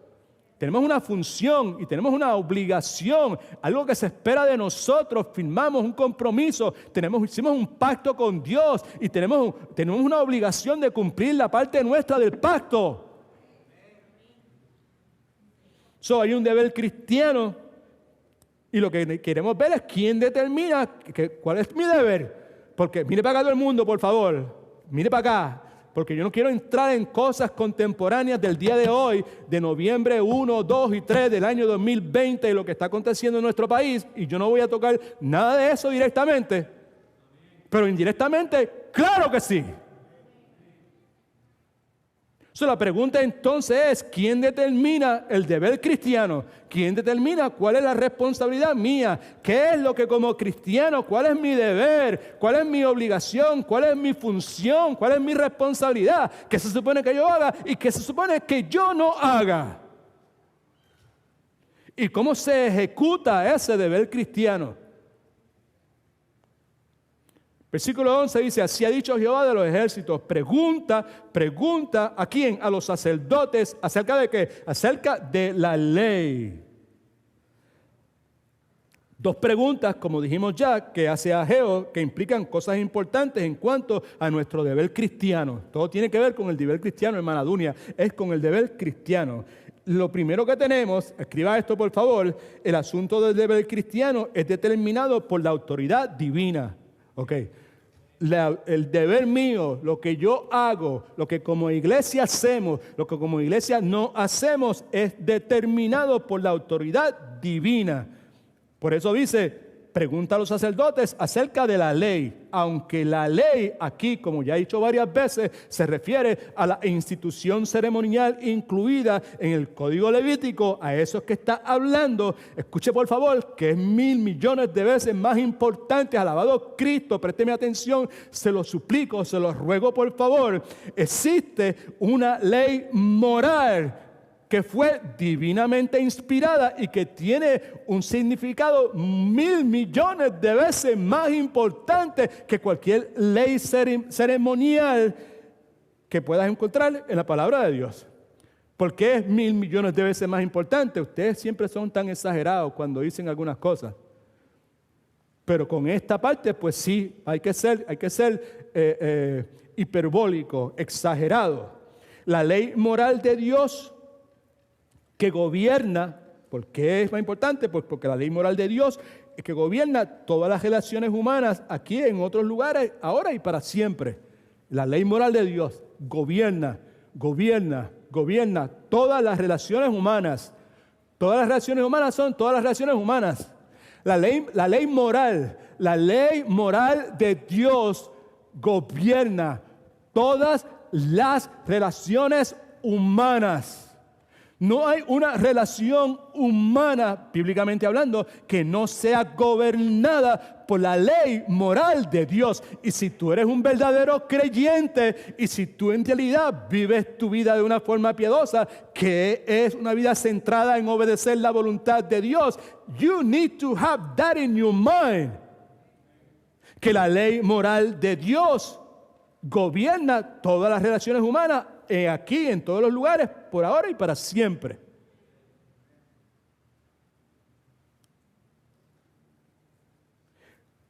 Speaker 1: Tenemos una función y tenemos una obligación, algo que se espera de nosotros. Firmamos un compromiso, hicimos un pacto con Dios y tenemos una obligación de cumplir la parte nuestra del pacto. Hay un deber cristiano y lo que queremos ver es quién determina cuál es mi deber. Porque mire para acá todo el mundo, por favor, mire para acá, porque yo no quiero entrar en cosas contemporáneas del día de hoy, de noviembre 1, 2 y 3 del año 2020 y lo que está aconteciendo en nuestro país, y yo no voy a tocar nada de eso directamente, pero indirectamente, claro que sí. La pregunta entonces es, ¿quién determina el deber cristiano? ¿Quién determina cuál es la responsabilidad mía? ¿Qué es lo que como cristiano, cuál es mi deber? ¿Cuál es mi obligación? ¿Cuál es mi función? ¿Cuál es mi responsabilidad? ¿Qué se supone que yo haga y qué se supone que yo no haga? ¿Y cómo se ejecuta ese deber cristiano? Versículo 11 dice, así ha dicho Jehová de los ejércitos, pregunta, ¿a quién? A los sacerdotes, ¿acerca de qué? Acerca de la ley. 2 preguntas, como dijimos ya, que hace Ageo, que implican cosas importantes en cuanto a nuestro deber cristiano. Todo tiene que ver con el deber cristiano, hermana Dunia, es con el deber cristiano. Lo primero que tenemos, escriba esto por favor, el asunto del deber cristiano es determinado por la autoridad divina. Okay. El deber mío, lo que yo hago, lo que como iglesia hacemos, lo que como iglesia no hacemos, es determinado por la autoridad divina. Por eso dice, pregunta a los sacerdotes acerca de la ley, aunque la ley aquí, como ya he dicho varias veces, se refiere a la institución ceremonial incluida en el Código Levítico, a eso es que está hablando. Escuche por favor, que es 1,000 millones de veces más importante. Alabado Cristo, présteme atención, se lo suplico, se lo ruego por favor. Existe una ley moral que fue divinamente inspirada y que tiene un significado 1,000 millones de veces más importante que cualquier ley ceremonial que puedas encontrar en la palabra de Dios. ¿Por qué es 1,000 millones de veces más importante? Ustedes siempre son tan exagerados cuando dicen algunas cosas. Pero con esta parte, pues sí, hay que ser hiperbólico, exagerado. La ley moral de Dios que gobierna, ¿por qué es más importante? Pues porque la ley moral de Dios que gobierna todas las relaciones humanas aquí, en otros lugares, ahora y para siempre. La ley moral de Dios gobierna todas las relaciones humanas. Todas las relaciones humanas son todas las relaciones humanas. La ley moral de Dios gobierna todas las relaciones humanas. No hay una relación humana, bíblicamente hablando, que no sea gobernada por la ley moral de Dios. Y si tú eres un verdadero creyente y si tú en realidad vives tu vida de una forma piadosa, que es una vida centrada en obedecer la voluntad de Dios, you need to have that in your mind. Que la ley moral de Dios gobierna todas las relaciones humanas aquí, en todos los lugares, por ahora y para siempre.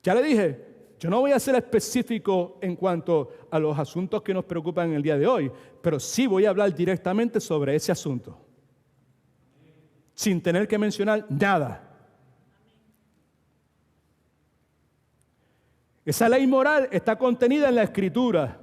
Speaker 1: Ya le dije, yo no voy a ser específico en cuanto a los asuntos que nos preocupan en el día de hoy, pero sí voy a hablar directamente sobre ese asunto, sin tener que mencionar nada. Esa ley moral está contenida en la Escritura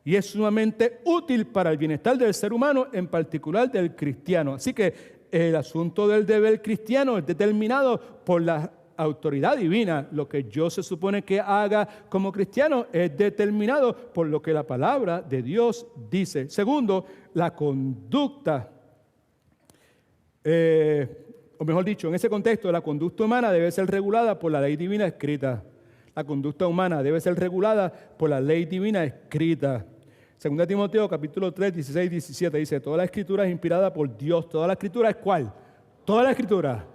Speaker 1: y es sumamente útil para el bienestar del ser humano, en particular del cristiano. Así que el asunto del deber cristiano es determinado por la autoridad divina. Lo que yo se supone que haga como cristiano es determinado por lo que la palabra de Dios dice. Segundo, la conducta, o mejor dicho, en ese contexto, la conducta humana debe ser regulada por la ley divina escrita. La conducta humana debe ser regulada por la ley divina escrita. 2 Timoteo capítulo 3, 16, 17 dice, toda la escritura es inspirada por Dios. ¿Toda la escritura es cuál? Toda la escritura.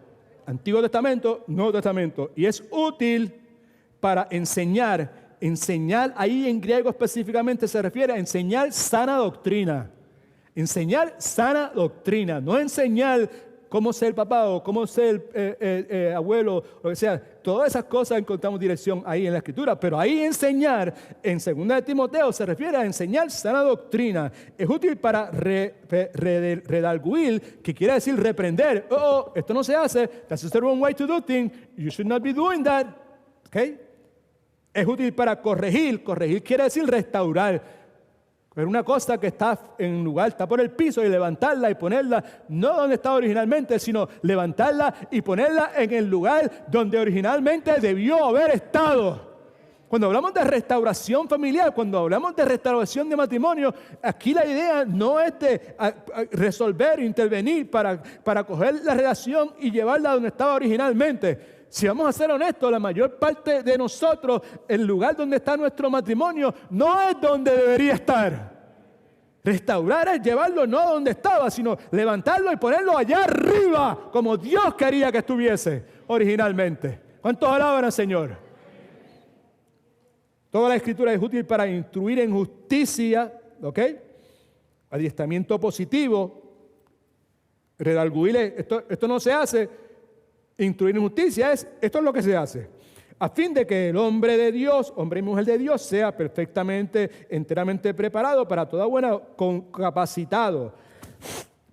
Speaker 1: Antiguo Testamento, Nuevo Testamento. Y es útil para enseñar. Enseñar, ahí en griego específicamente se refiere a enseñar sana doctrina. Enseñar sana doctrina. No enseñar cómo ser papá o cómo ser abuelo, lo que sea. Todas esas cosas encontramos dirección ahí en la Escritura, pero ahí enseñar, en 2 Timoteo, se refiere a enseñar sana doctrina. Es útil para redarguir, que quiere decir reprender. Esto no se hace. That's the wrong way to do things. You should not be doing that. Okay? Es útil para corregir. Corregir quiere decir restaurar. Pero una cosa que está en un lugar, está por el piso, y levantarla y ponerla, no donde estaba originalmente, sino levantarla y ponerla en el lugar donde originalmente debió haber estado. Cuando hablamos de restauración familiar, cuando hablamos de restauración de matrimonio, aquí la idea no es de resolver, intervenir para coger la relación y llevarla donde estaba originalmente. Si vamos a ser honestos, la mayor parte de nosotros, el lugar donde está nuestro matrimonio no es donde debería estar. Restaurar es llevarlo no a donde estaba, sino levantarlo y ponerlo allá arriba, como Dios quería que estuviese originalmente. ¿Cuántos alaban al Señor? Toda la Escritura es útil para instruir en justicia, ¿ok? Adiestramiento positivo. Redarguir, esto no se hace. Instruir en justicia esto es lo que se hace, a fin de que el hombre de Dios, hombre y mujer de Dios, sea perfectamente, enteramente preparado para toda buena, capacitado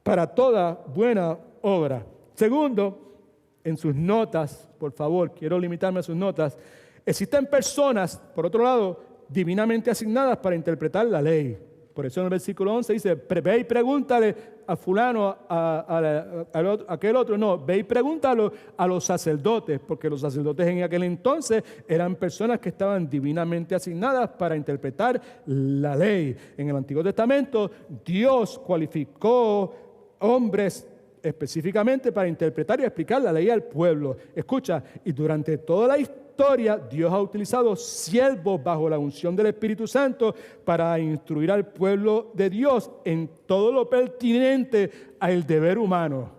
Speaker 1: para toda buena obra. Segundo, en sus notas, por favor, quiero limitarme a sus notas, existen personas, por otro lado, divinamente asignadas para interpretar la ley. Por eso en el versículo 11 dice, ve y pregúntale a fulano, a aquel otro. No, ve y pregúntalo a los sacerdotes, porque los sacerdotes en aquel entonces eran personas que estaban divinamente asignadas para interpretar la ley. En el Antiguo Testamento, Dios cualificó hombres específicamente para interpretar y explicar la ley al pueblo. Escucha, y durante toda la historia historia, Dios ha utilizado siervos bajo la unción del Espíritu Santo para instruir al pueblo de Dios en todo lo pertinente al deber humano.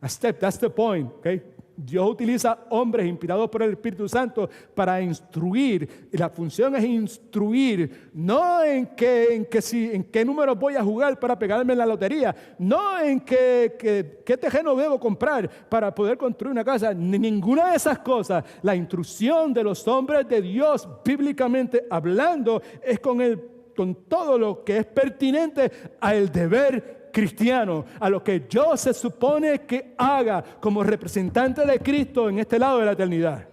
Speaker 1: That's the point, okay? Dios utiliza hombres inspirados por el Espíritu Santo para instruir. Y la función es instruir, no en qué número voy a jugar para pegarme en la lotería, no en qué terreno debo comprar para poder construir una casa, ni ninguna de esas cosas. La instrucción de los hombres de Dios, bíblicamente hablando, es con todo lo que es pertinente al deber cristiano, a lo que yo se supone que haga como representante de Cristo en este lado de la eternidad.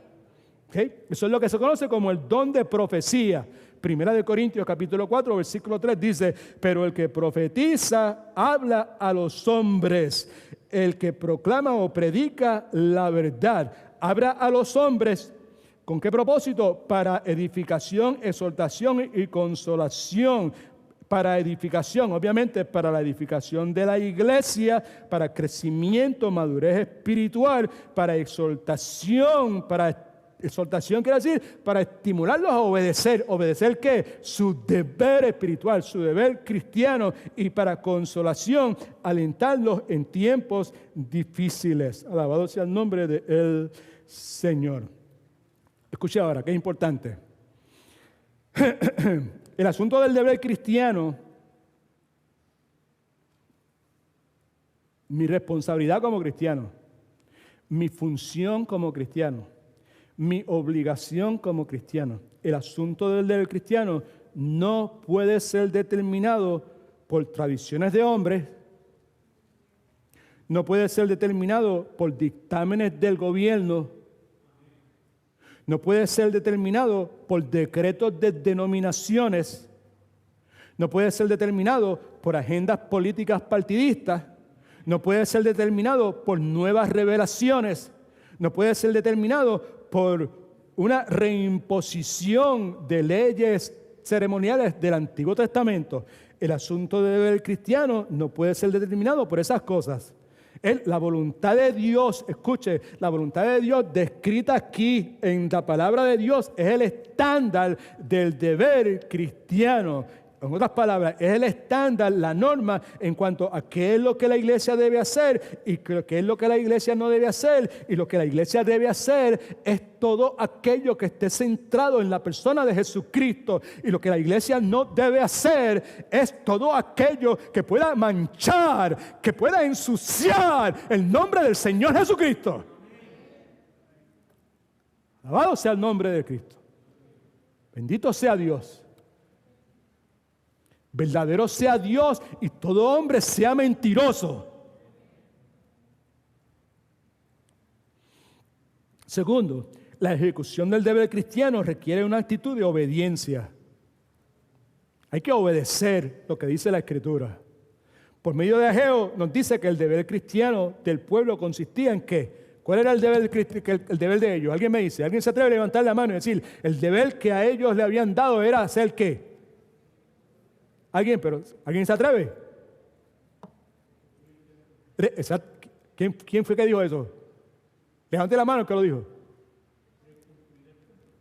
Speaker 1: ¿Okay? Eso es lo que se conoce como el don de profecía. Primera de Corintios capítulo 4 versículo 3 dice: pero el que profetiza habla a los hombres, el que proclama o predica la verdad habla a los hombres. ¿Con qué propósito? Para edificación, exhortación y consolación. Para edificación, obviamente para la edificación de la iglesia, para crecimiento, madurez espiritual, para exhortación quiere decir para estimularlos a obedecer. ¿Obedecer qué? Su deber espiritual, su deber cristiano, y para consolación, alentarlos en tiempos difíciles. Alabado sea el nombre del Señor. Escuche ahora, qué importante. El asunto del deber cristiano, mi responsabilidad como cristiano, mi función como cristiano, mi obligación como cristiano. El asunto del deber cristiano no puede ser determinado por tradiciones de hombres, no puede ser determinado por dictámenes del gobierno, no puede ser determinado por decretos de denominaciones, no puede ser determinado por agendas políticas partidistas, no puede ser determinado por nuevas revelaciones, no puede ser determinado por una reimposición de leyes ceremoniales del Antiguo Testamento. El asunto del deber cristiano no puede ser determinado por esas cosas. La voluntad de Dios, escuche, la voluntad de Dios descrita aquí en la palabra de Dios es el estándar del deber cristiano. En otras palabras, es el estándar, la norma en cuanto a qué es lo que la iglesia debe hacer y qué es lo que la iglesia no debe hacer. Y lo que la iglesia debe hacer es todo aquello que esté centrado en la persona de Jesucristo. Y lo que la iglesia no debe hacer es todo aquello que pueda manchar, que pueda ensuciar el nombre del Señor Jesucristo. Alabado sea el nombre de Cristo. Bendito sea Dios. Verdadero sea Dios y todo hombre sea mentiroso. Segundo, la ejecución del deber cristiano requiere una actitud de obediencia. Hay que obedecer lo que dice la Escritura. Por medio de Ageo nos dice que el deber cristiano del pueblo consistía en ¿qué? ¿Cuál era el deber de ellos? Alguien me dice, alguien se atreve a levantar la mano y decir, el deber que a ellos le habían dado era hacer ¿qué? ¿Alguien se atreve? ¿Quién fue que dijo eso? Levante la mano el que lo dijo.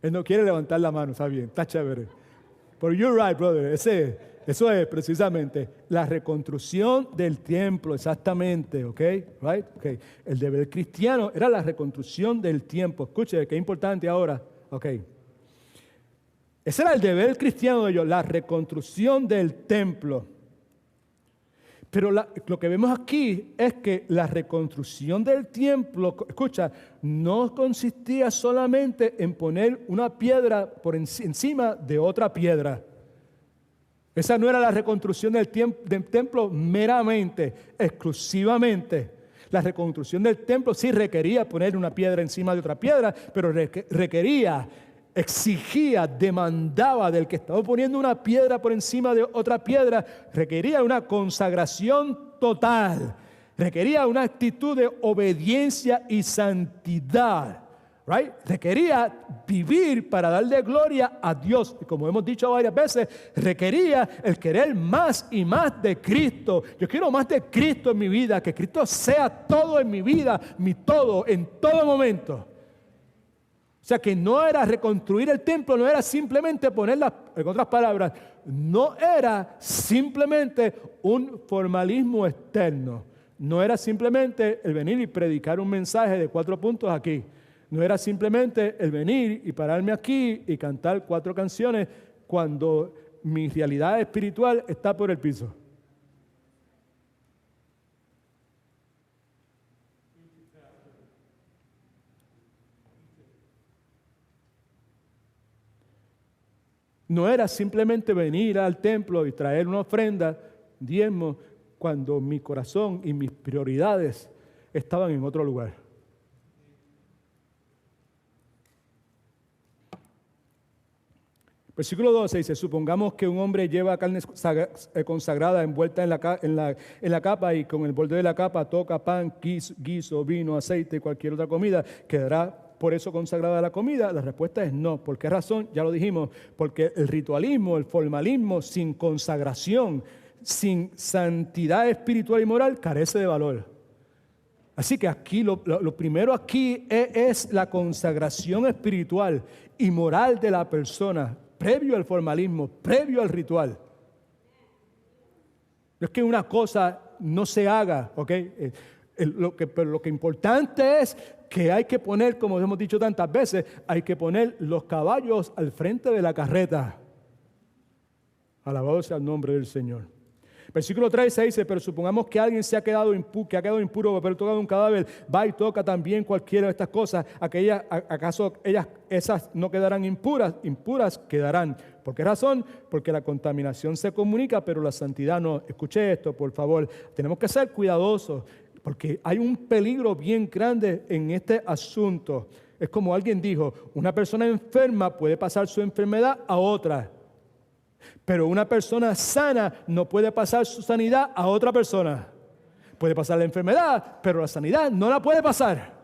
Speaker 1: Él no quiere levantar la mano, está bien, está chévere. Pero you're right, brother. Eso es precisamente la reconstrucción del templo, exactamente, ¿ok? Right? Okay. El deber cristiano era la reconstrucción del templo. Escuche, qué importante ahora, ¿ok? Ese era el deber cristiano de ellos, la reconstrucción del templo. Pero lo que vemos aquí es que la reconstrucción del templo, escucha, no consistía solamente en poner una piedra por encima de otra piedra. Esa no era la reconstrucción del templo meramente, exclusivamente. La reconstrucción del templo sí requería poner una piedra encima de otra piedra, pero exigía, demandaba del que estaba poniendo una piedra por encima de otra piedra, requería una consagración total, requería una actitud de obediencia y santidad, right? Requería vivir para darle gloria a Dios, y como hemos dicho varias veces, requería el querer más y más de Cristo. Yo quiero más de Cristo en mi vida, que Cristo sea todo en mi vida, mi todo, en todo momento. O sea que no era reconstruir el templo, no era simplemente ponerlas, en otras palabras, no era simplemente un formalismo externo. No era simplemente el venir y predicar un mensaje de 4 puntos aquí. No era simplemente el venir y pararme aquí y cantar 4 canciones cuando mi realidad espiritual está por el piso. No era simplemente venir al templo y traer una ofrenda, diezmo, cuando mi corazón y mis prioridades estaban en otro lugar. Versículo 12 dice, supongamos que un hombre lleva carne consagrada envuelta en la capa y con el borde de la capa toca pan, guiso, vino, aceite y cualquier otra comida, ¿quedará por eso consagrada la comida? La respuesta es no. ¿Por qué razón? Ya lo dijimos, porque el ritualismo, el formalismo sin consagración, sin santidad espiritual y moral, carece de valor. Así que aquí lo primero aquí es la consagración espiritual y moral de la persona, previo al formalismo, previo al ritual. No es que una cosa no se haga, ¿ok? Pero lo que importante es que hay que poner, como hemos dicho tantas veces, hay que poner los caballos al frente de la carreta. Alabado sea el nombre del Señor. Versículo 13 dice, pero supongamos que alguien se ha quedado impuro por haber tocado un cadáver, va y toca también cualquiera de estas cosas, ¿acaso esas no quedarán impuras? Impuras quedarán. ¿Por qué razón? Porque la contaminación se comunica, pero la santidad no. Escuche esto, por favor. Tenemos que ser cuidadosos, porque hay un peligro bien grande en este asunto. Es como alguien dijo, una persona enferma puede pasar su enfermedad a otra. Pero una persona sana no puede pasar su sanidad a otra persona. Puede pasar la enfermedad, pero la sanidad no la puede pasar.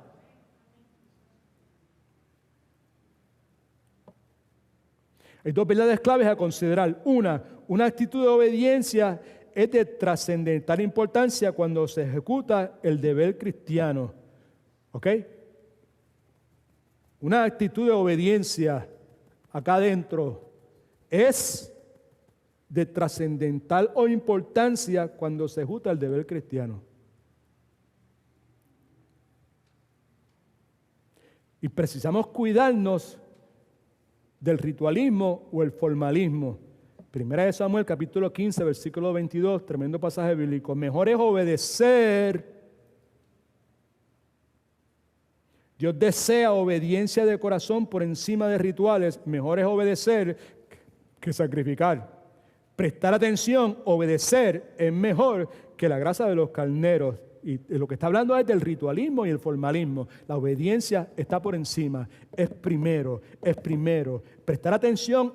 Speaker 1: Hay 2 verdades claves a considerar. Una actitud de obediencia es de trascendental importancia cuando se ejecuta el deber cristiano. ¿Ok? Una actitud de obediencia acá adentro es de trascendental o importancia cuando se ejecuta el deber cristiano. Y precisamos cuidarnos del ritualismo o el formalismo. Primera de Samuel, capítulo 15, versículo 22, tremendo pasaje bíblico. Mejor es obedecer. Dios desea obediencia de corazón por encima de rituales. Mejor es obedecer que sacrificar. Prestar atención, obedecer es mejor que la grasa de los carneros. Y lo que está hablando es del ritualismo y el formalismo. La obediencia está por encima, es primero. Prestar atención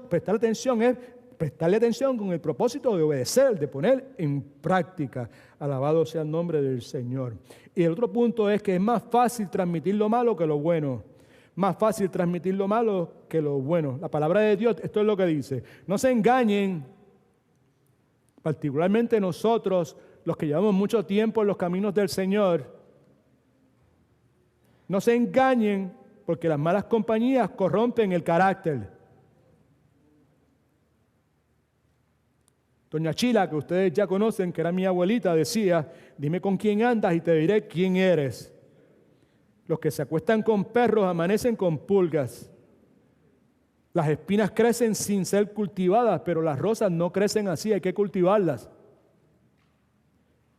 Speaker 1: es prestarle atención con el propósito de obedecer, de poner en práctica. Alabado sea el nombre del Señor. Y el otro punto es que es más fácil transmitir lo malo que lo bueno. Más fácil transmitir lo malo que lo bueno. La palabra de Dios, esto es lo que dice. No se engañen. Particularmente nosotros, los que llevamos mucho tiempo en los caminos del Señor, no se engañen porque las malas compañías corrompen el carácter. Doña Chila, que ustedes ya conocen, que era mi abuelita, decía, dime con quién andas y te diré quién eres. Los que se acuestan con perros amanecen con pulgas. Las espinas crecen sin ser cultivadas, pero las rosas no crecen así, hay que cultivarlas.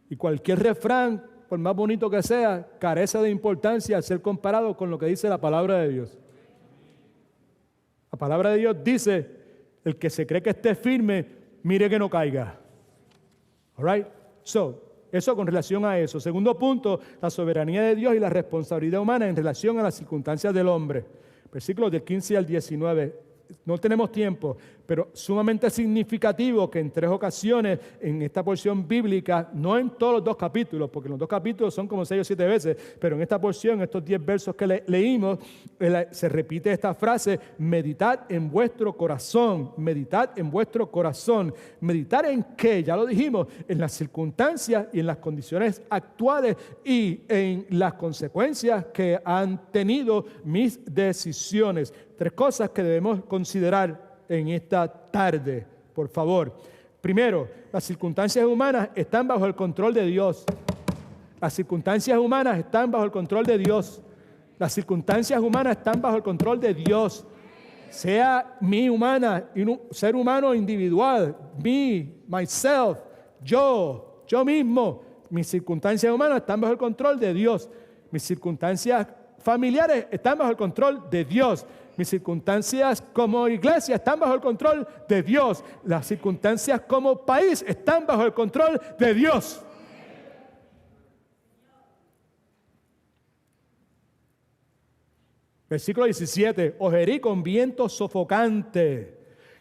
Speaker 1: Y cualquier refrán, por más bonito que sea, carece de importancia al ser comparado con lo que dice la palabra de Dios. La palabra de Dios dice, el que se cree que esté firme, mire que no caiga. All right? Eso con relación a eso. Segundo punto, la soberanía de Dios y la responsabilidad humana en relación a las circunstancias del hombre. Versículos del 15 al 19. No tenemos tiempo, pero sumamente significativo que en 3 ocasiones en esta porción bíblica, no en todos los 2 capítulos, porque los 2 capítulos son como 6 o 7 veces, pero en esta porción, estos 10 versos que leímos, se repite esta frase: meditad en vuestro corazón, meditad en vuestro corazón. ¿Meditar en qué? Ya lo dijimos, en las circunstancias y en las condiciones actuales y en las consecuencias que han tenido mis decisiones. 3 cosas que debemos considerar en esta tarde, por favor. Primero, las circunstancias humanas están bajo el control de Dios. Las circunstancias humanas están bajo el control de Dios. Las circunstancias humanas están bajo el control de Dios. Sea mi humana, ser humano individual, me, myself, yo mismo. Mis circunstancias humanas están bajo el control de Dios. Mis circunstancias familiares están bajo el control de Dios. Mis circunstancias como iglesia están bajo el control de Dios. Las circunstancias como país están bajo el control de Dios. Versículo 17. Os herí con viento sofocante.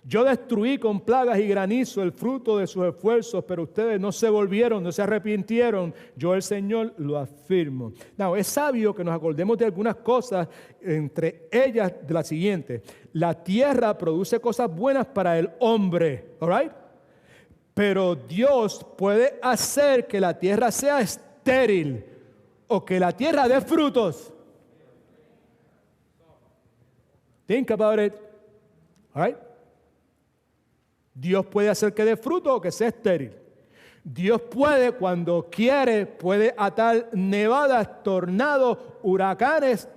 Speaker 1: Yo destruí con plagas y granizo el fruto de sus esfuerzos, pero ustedes no se volvieron, no se arrepintieron. Yo, el Señor, lo afirmo. Now, es sabio que nos acordemos de algunas cosas, entre ellas de la siguiente. La tierra produce cosas buenas para el hombre, all right? Pero Dios puede hacer que la tierra sea estéril o que la tierra dé frutos. Think about it, all right? Dios puede hacer que dé fruto o que sea estéril. Dios puede, cuando quiere, puede atar nevadas, tornados, huracanes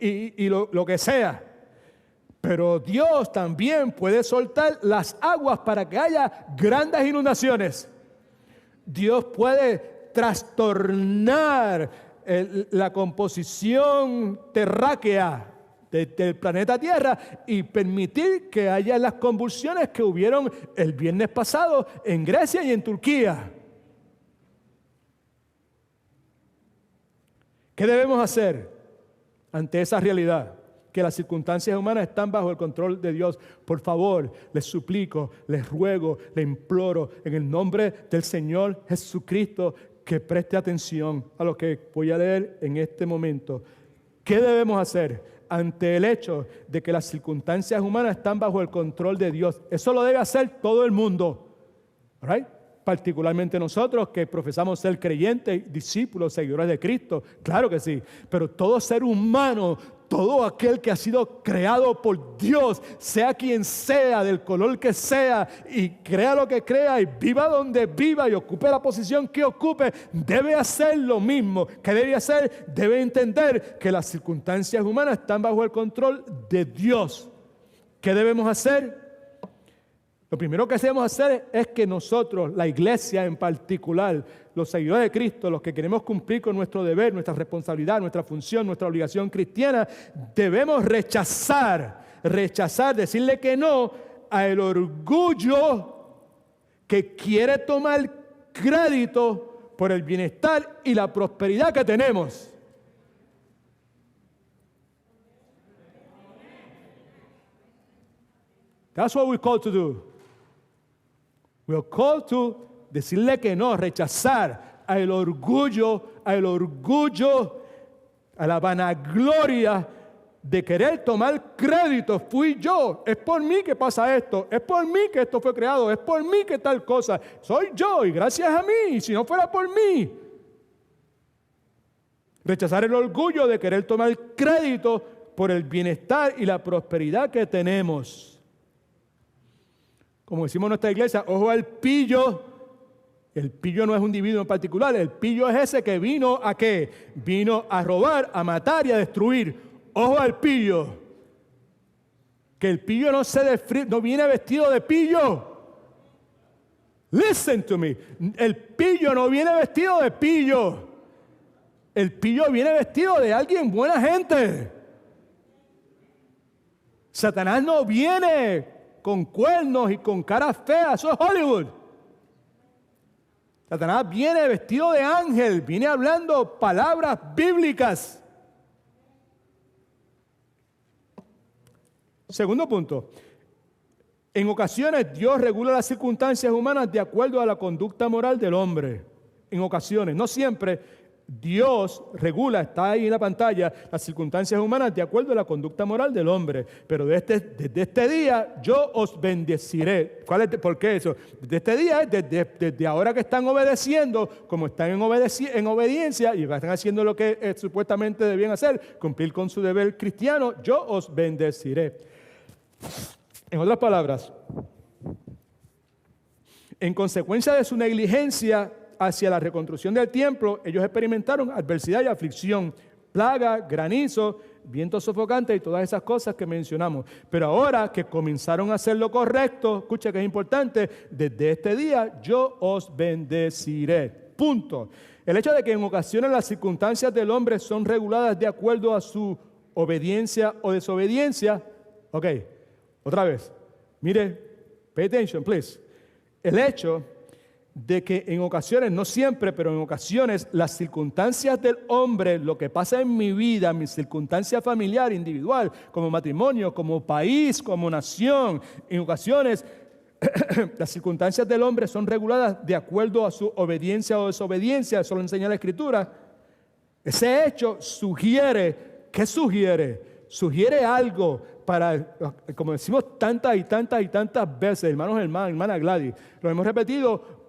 Speaker 1: y lo que sea. Pero Dios también puede soltar las aguas para que haya grandes inundaciones. Dios puede trastornar la composición terráquea del planeta Tierra y permitir que haya las convulsiones que hubieron el viernes pasado en Grecia y en Turquía. ¿Qué debemos hacer ante esa realidad? Que las circunstancias humanas están bajo el control de Dios. Por favor, les suplico, les ruego, les imploro en el nombre del Señor Jesucristo que preste atención a lo que voy a leer en este momento. ¿Qué debemos hacer ante el hecho de que las circunstancias humanas están bajo el control de Dios? Eso lo debe hacer todo el mundo, right? Particularmente nosotros que profesamos ser creyentes, discípulos, seguidores de Cristo, claro que sí, pero todo ser humano, todo aquel que ha sido creado por Dios, sea quien sea, del color que sea, y crea lo que crea, y viva donde viva, y ocupe la posición que ocupe, debe hacer lo mismo. ¿Qué debe hacer? Debe entender que las circunstancias humanas están bajo el control de Dios. ¿Qué debemos hacer? Lo primero que debemos hacer es que nosotros, la iglesia en particular, los seguidores de Cristo, los que queremos cumplir con nuestro deber, nuestra responsabilidad, nuestra función, nuestra obligación cristiana, debemos rechazar, decirle que no al orgullo que quiere tomar crédito por el bienestar y la prosperidad que tenemos. That's what we're called to do. We are called to decirle que no, rechazar al orgullo, a la vanagloria de querer tomar crédito. Fui yo, es por mí que pasa esto, es por mí que esto fue creado, es por mí que tal cosa. Soy yo y gracias a mí, si no fuera por mí. Rechazar el orgullo de querer tomar crédito por el bienestar y la prosperidad que tenemos. Como decimos en nuestra iglesia, ojo al pillo. El pillo no es un individuo en particular, el pillo es ese que vino ¿a qué? Vino a robar, a matar y a destruir. Ojo al pillo. Que el pillo no viene vestido de pillo. Listen to me. El pillo no viene vestido de pillo. El pillo viene vestido de alguien buena gente. Satanás no viene con cuernos y con caras feas. Eso es Hollywood. Satanás viene vestido de ángel, viene hablando palabras bíblicas. Segundo punto, En ocasiones Dios regula las circunstancias humanas de acuerdo a la conducta moral del hombre. En ocasiones, no siempre, Dios regula, está ahí en la pantalla, las circunstancias humanas de acuerdo a la conducta moral del hombre. Pero desde este día yo os bendeciré. ¿Por qué eso? Desde este día, desde ahora que están obedeciendo, como están en obediencia y están haciendo lo que supuestamente debían hacer, cumplir con su deber cristiano, yo os bendeciré. En otras palabras, en consecuencia de su negligencia hacia la reconstrucción del templo, ellos experimentaron adversidad y aflicción, plaga, granizo, viento sofocante y todas esas cosas que mencionamos. Pero ahora que comenzaron a hacer lo correcto, escucha que es importante, desde este día yo os bendeciré. Punto. El hecho de que en ocasiones las circunstancias del hombre son reguladas de acuerdo a su obediencia o desobediencia. Ok, otra vez. Mire, pay attention, please. El hecho de que en ocasiones, no siempre, pero en ocasiones, las circunstancias del hombre, lo que pasa en mi vida, mi circunstancia familiar, individual, como matrimonio, como país, como nación, en ocasiones, las circunstancias del hombre son reguladas de acuerdo a su obediencia o desobediencia, eso lo enseña la Escritura. Ese hecho sugiere, ¿qué sugiere? Sugiere algo para, como decimos tantas y tantas veces, hermanos, hermana Gladys, lo hemos repetido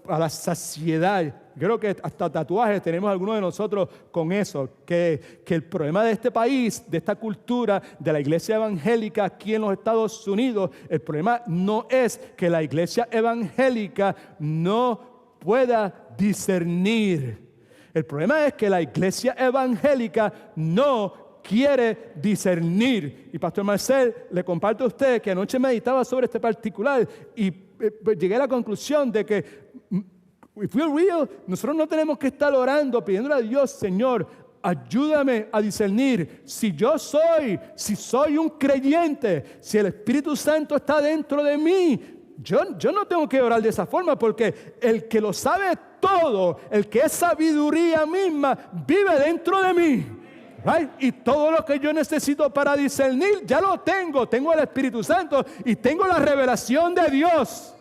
Speaker 1: a la saciedad. Creo que hasta tatuajes tenemos algunos de nosotros con eso, que el problema de este país, de esta cultura, de la iglesia evangélica aquí en los Estados Unidos, el problema no es que la iglesia evangélica no pueda discernir. El problema es que la iglesia evangélica no quiere discernir. Y Pastor Marcel, le comparto a usted que anoche meditaba sobre este particular y llegué a la conclusión de que, if we're real, nosotros no tenemos que estar orando, pidiéndole a Dios, Señor, ayúdame a discernir si soy un creyente, si el Espíritu Santo está dentro de mí. Yo no tengo que orar de esa forma, porque el que lo sabe todo, el que es sabiduría misma, vive dentro de mí. Right? Y todo lo que yo necesito para discernir, ya lo tengo. Tengo el Espíritu Santo y tengo la revelación de Dios.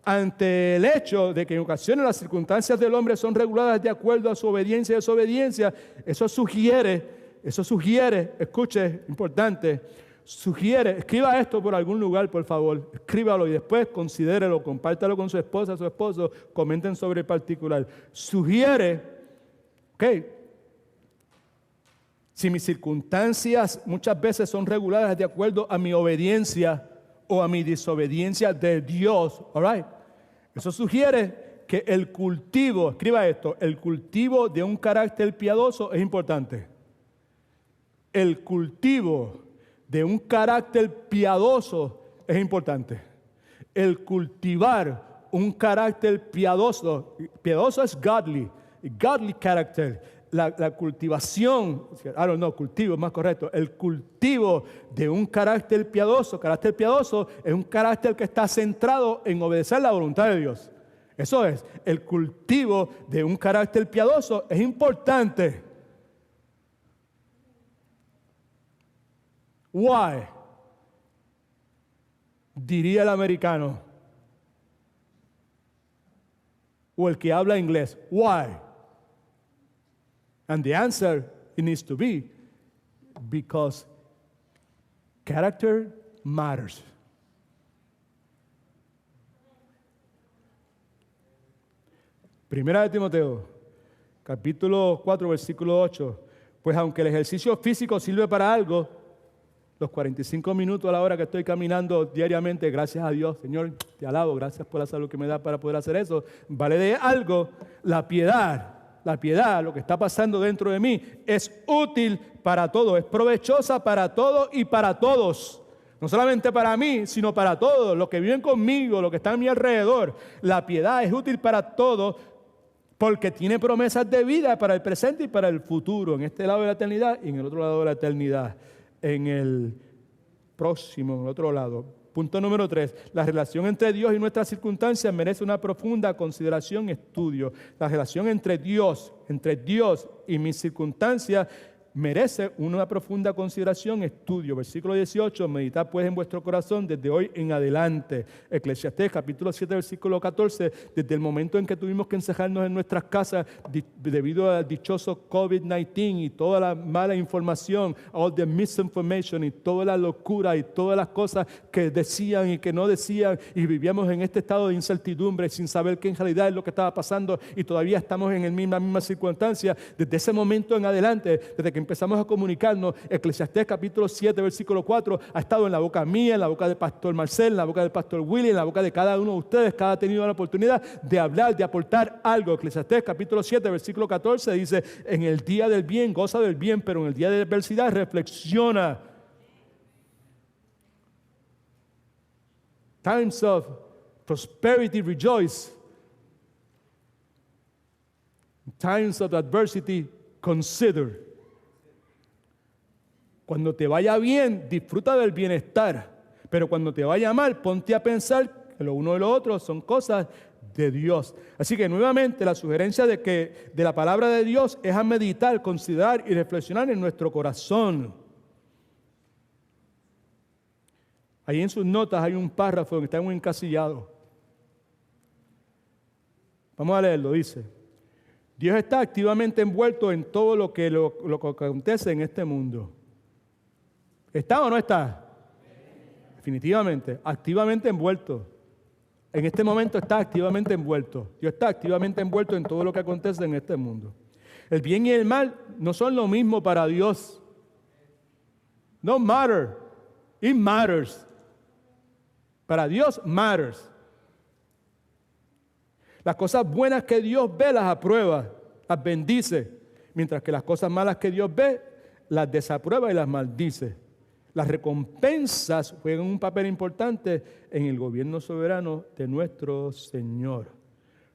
Speaker 1: Ante el hecho de que en ocasiones las circunstancias del hombre son reguladas de acuerdo a su obediencia y desobediencia, eso sugiere, escuche, importante, escriba esto por algún lugar, por favor, escríbalo y después considérelo, compártalo con su esposa, su esposo, comenten sobre el particular. Sugiere, si mis circunstancias muchas veces son reguladas de acuerdo a mi obediencia o a mi desobediencia de Dios, all right, eso sugiere que el cultivo, escriba esto, el cultivo de un carácter piadoso es importante. El cultivo de un carácter piadoso es importante. El cultivar un carácter piadoso es godly character. La cultivación, cultivo es más correcto. El cultivo de un carácter piadoso es un carácter que está centrado en obedecer la voluntad de Dios. Eso es, el cultivo de un carácter piadoso es importante. Why? Diría el americano o el que habla inglés. Why? And the answer it needs to be because character matters. Primera de Timoteo, capítulo 4, versículo 8. Pues aunque el ejercicio físico sirve para algo, los 45 minutos a la hora que estoy caminando diariamente, gracias a Dios, Señor, te alabo, gracias por la salud que me da para poder hacer eso, vale de algo. La piedad, lo que está pasando dentro de mí, es útil para todo, es provechosa para todo y para todos. No solamente para mí, sino para todos, los que viven conmigo, los que están a mi alrededor. La piedad es útil para todos porque tiene promesas de vida para el presente y para el futuro, en este lado de la eternidad y en el otro lado de la eternidad. En el próximo, en el otro lado. Punto número 3. La relación entre Dios y nuestras circunstancias merece una profunda consideración y estudio. La relación entre Dios y mis circunstancias merece una profunda consideración, estudio. Versículo 18, meditad pues en vuestro corazón desde hoy en adelante. Eclesiastés capítulo 7, versículo 14, desde el momento en que tuvimos que encerrarnos en nuestras casas debido al dichoso COVID-19 y toda la mala información, all the misinformation y toda la locura y todas las cosas que decían y que no decían, y vivíamos en este estado de incertidumbre sin saber qué en realidad es lo que estaba pasando, y todavía estamos en la misma circunstancia. Desde ese momento en adelante, desde que empezamos a comunicarnos, Eclesiastés capítulo 7, versículo 4, ha estado en la boca mía, en la boca del pastor Marcel, en la boca del pastor Willy, en la boca de cada uno de ustedes, cada ha tenido la oportunidad de hablar, de aportar algo. Eclesiastés capítulo 7, versículo 14 dice, en el día del bien, goza del bien, pero en el día de adversidad, reflexiona. Times of prosperity, rejoice. Times of adversity, consider. Cuando te vaya bien, disfruta del bienestar. Pero cuando te vaya mal, ponte a pensar que lo uno y lo otro son cosas de Dios. Así que nuevamente la sugerencia de la palabra de Dios es a meditar, considerar y reflexionar en nuestro corazón. Ahí en sus notas hay un párrafo que está muy encasillado. Vamos a leerlo, dice: Dios está activamente envuelto en todo lo que acontece en este mundo. ¿Está o no está? Definitivamente, activamente envuelto. En este momento está activamente envuelto. Dios está activamente envuelto en todo lo que acontece en este mundo. El bien y el mal no son lo mismo para Dios. No matter. It matters. Para Dios matters. Las cosas buenas que Dios ve las aprueba, las bendice, mientras que las cosas malas que Dios ve las desaprueba y las maldice. Las recompensas juegan un papel importante en el gobierno soberano de nuestro Señor.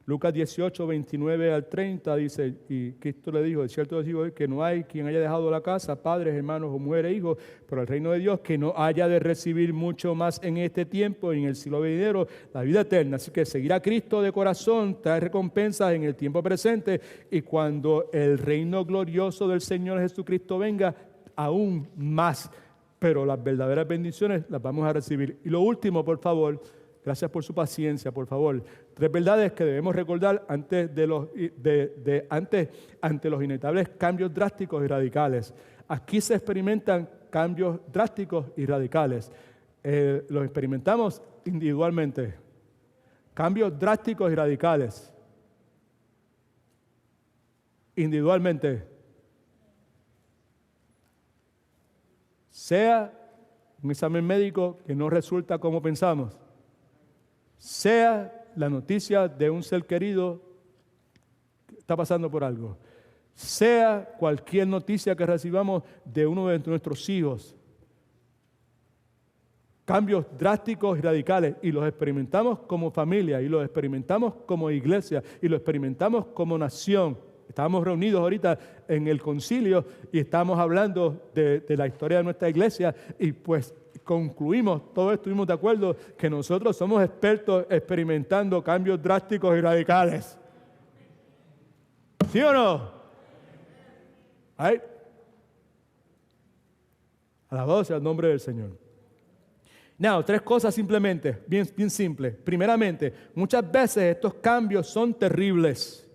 Speaker 1: Lucas 18, 29 al 30 dice, y Cristo le dijo, de cierto les digo que no hay quien haya dejado la casa, padres, hermanos o mujeres, hijos, pero el reino de Dios que no haya de recibir mucho más en este tiempo y en el siglo venidero, la vida eterna. Así que seguir a Cristo de corazón trae recompensas en el tiempo presente, y cuando el reino glorioso del Señor Jesucristo venga, aún más. Pero las verdaderas bendiciones las vamos a recibir. Y lo último, por favor, gracias por su paciencia, por favor. 3 verdades que debemos recordar ante los inevitables cambios drásticos y radicales. Aquí se experimentan cambios drásticos y radicales. Los experimentamos individualmente. Cambios drásticos y radicales. Individualmente. Sea un examen médico que no resulta como pensamos, sea la noticia de un ser querido que está pasando por algo, sea cualquier noticia que recibamos de uno de nuestros hijos, cambios drásticos y radicales, y los experimentamos como familia, y los experimentamos como iglesia, y los experimentamos como nación. Estábamos reunidos ahorita en el concilio y estábamos hablando de la historia de nuestra iglesia, y pues concluimos, todos estuvimos de acuerdo que nosotros somos expertos experimentando cambios drásticos y radicales. ¿Sí o no? ¿Ay? Alabado sea el nombre del Señor. Now, 3 cosas simplemente, bien simples. Primeramente, muchas veces estos cambios son terribles.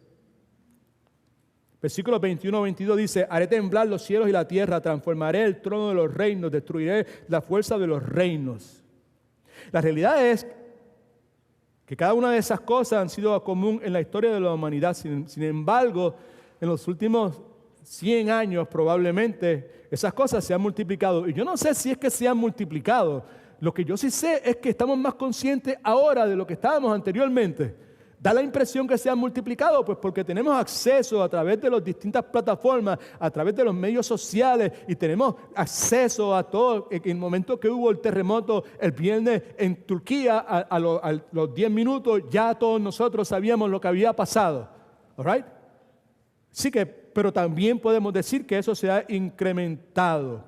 Speaker 1: Versículos 21-22 dice, haré temblar los cielos y la tierra, transformaré el trono de los reinos, destruiré la fuerza de los reinos. La realidad es que cada una de esas cosas han sido común en la historia de la humanidad. Sin embargo, en los últimos 100 años probablemente esas cosas se han multiplicado. Y yo no sé si es que se han multiplicado. Lo que yo sí sé es que estamos más conscientes ahora de lo que estábamos anteriormente. Da la impresión que se han multiplicado, pues porque tenemos acceso a través de las distintas plataformas, a través de los medios sociales, y tenemos acceso a todo. En el momento que hubo el terremoto el viernes en Turquía, a los 10 minutos ya todos nosotros sabíamos lo que había pasado. All right? Sí que, pero también podemos decir que eso se ha incrementado.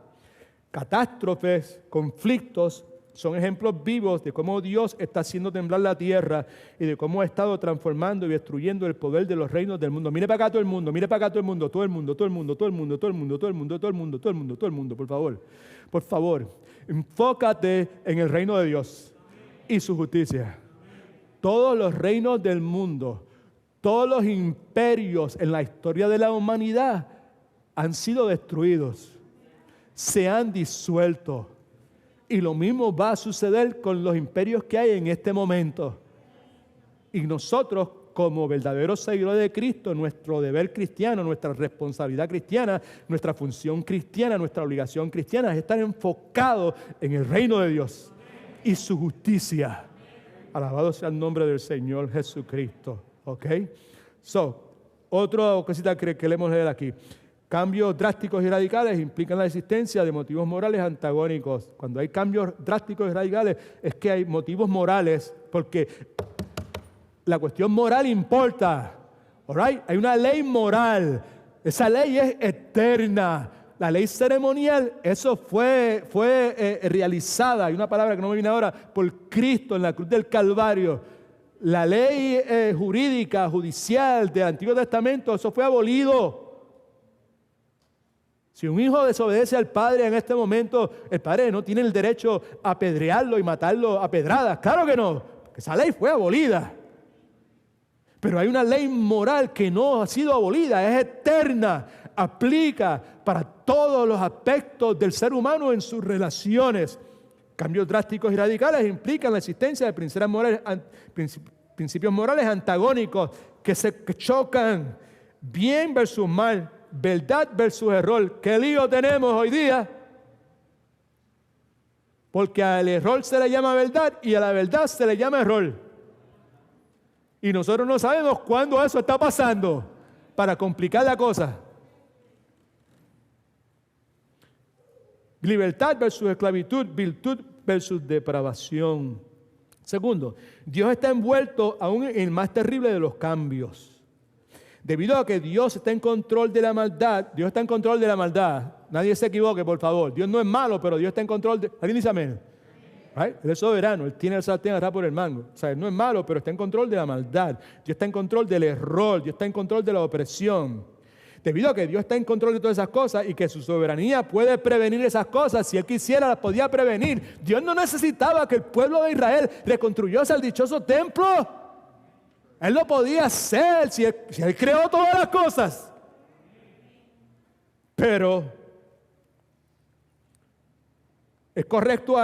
Speaker 1: Catástrofes, conflictos son ejemplos vivos de cómo Dios está haciendo temblar la tierra y de cómo ha estado transformando y destruyendo el poder de los reinos del mundo. Mire para acá todo el mundo, mire para acá todo el mundo, todo el mundo, todo el mundo, todo el mundo, todo el mundo, todo el mundo, todo el mundo, todo el mundo, todo el mundo, por favor. Por favor, enfócate en el reino de Dios y su justicia. Todos los reinos del mundo, todos los imperios en la historia de la humanidad han sido destruidos, se han disuelto. Y lo mismo va a suceder con los imperios que hay en este momento. Y nosotros, como verdaderos seguidores de Cristo, nuestro deber cristiano, nuestra responsabilidad cristiana, nuestra función cristiana, nuestra obligación cristiana es estar enfocados en el reino de Dios y su justicia. Alabado sea el nombre del Señor Jesucristo. ¿Ok? Otra cosita que queremos leer aquí. Cambios drásticos y radicales implican la existencia de motivos morales antagónicos. Cuando hay cambios drásticos y radicales es que hay motivos morales, porque la cuestión moral importa. ¿Alright? Hay una ley moral. Esa ley es eterna. La ley ceremonial, eso fue realizada, hay una palabra que no me viene ahora, por Cristo en la cruz del Calvario. La ley jurídica, judicial del Antiguo Testamento, eso fue abolido. Si un hijo desobedece al padre en este momento, el padre no tiene el derecho a apedrearlo y matarlo a pedradas. Claro que no, porque esa ley fue abolida. Pero hay una ley moral que no ha sido abolida, es eterna, aplica para todos los aspectos del ser humano en sus relaciones. Cambios drásticos y radicales implican la existencia de principios morales antagónicos que chocan, bien versus mal, verdad versus error. ¿Qué lío tenemos hoy día? Porque al error se le llama verdad y a la verdad se le llama error. Y nosotros no sabemos cuándo eso está pasando para complicar la cosa. Libertad versus esclavitud, virtud versus depravación. Segundo, Dios está envuelto aún en el más terrible de los cambios. Debido a que Dios está en control de la maldad, Dios está en control de la maldad. Nadie se equivoque, por favor. Dios no es malo, pero Dios está en control de... ¿Alguien dice amén? Right? Él es soberano, Él tiene el sartén agarrado por el mango. O sea, Él no es malo, pero está en control de la maldad. Dios está en control del error, Dios está en control de la opresión. Debido a que Dios está en control de todas esas cosas y que su soberanía puede prevenir esas cosas, si Él quisiera las podía prevenir. Dios no necesitaba que el pueblo de Israel reconstruyese el dichoso templo. Él lo podía hacer si él creó todas las cosas. Pero es correcto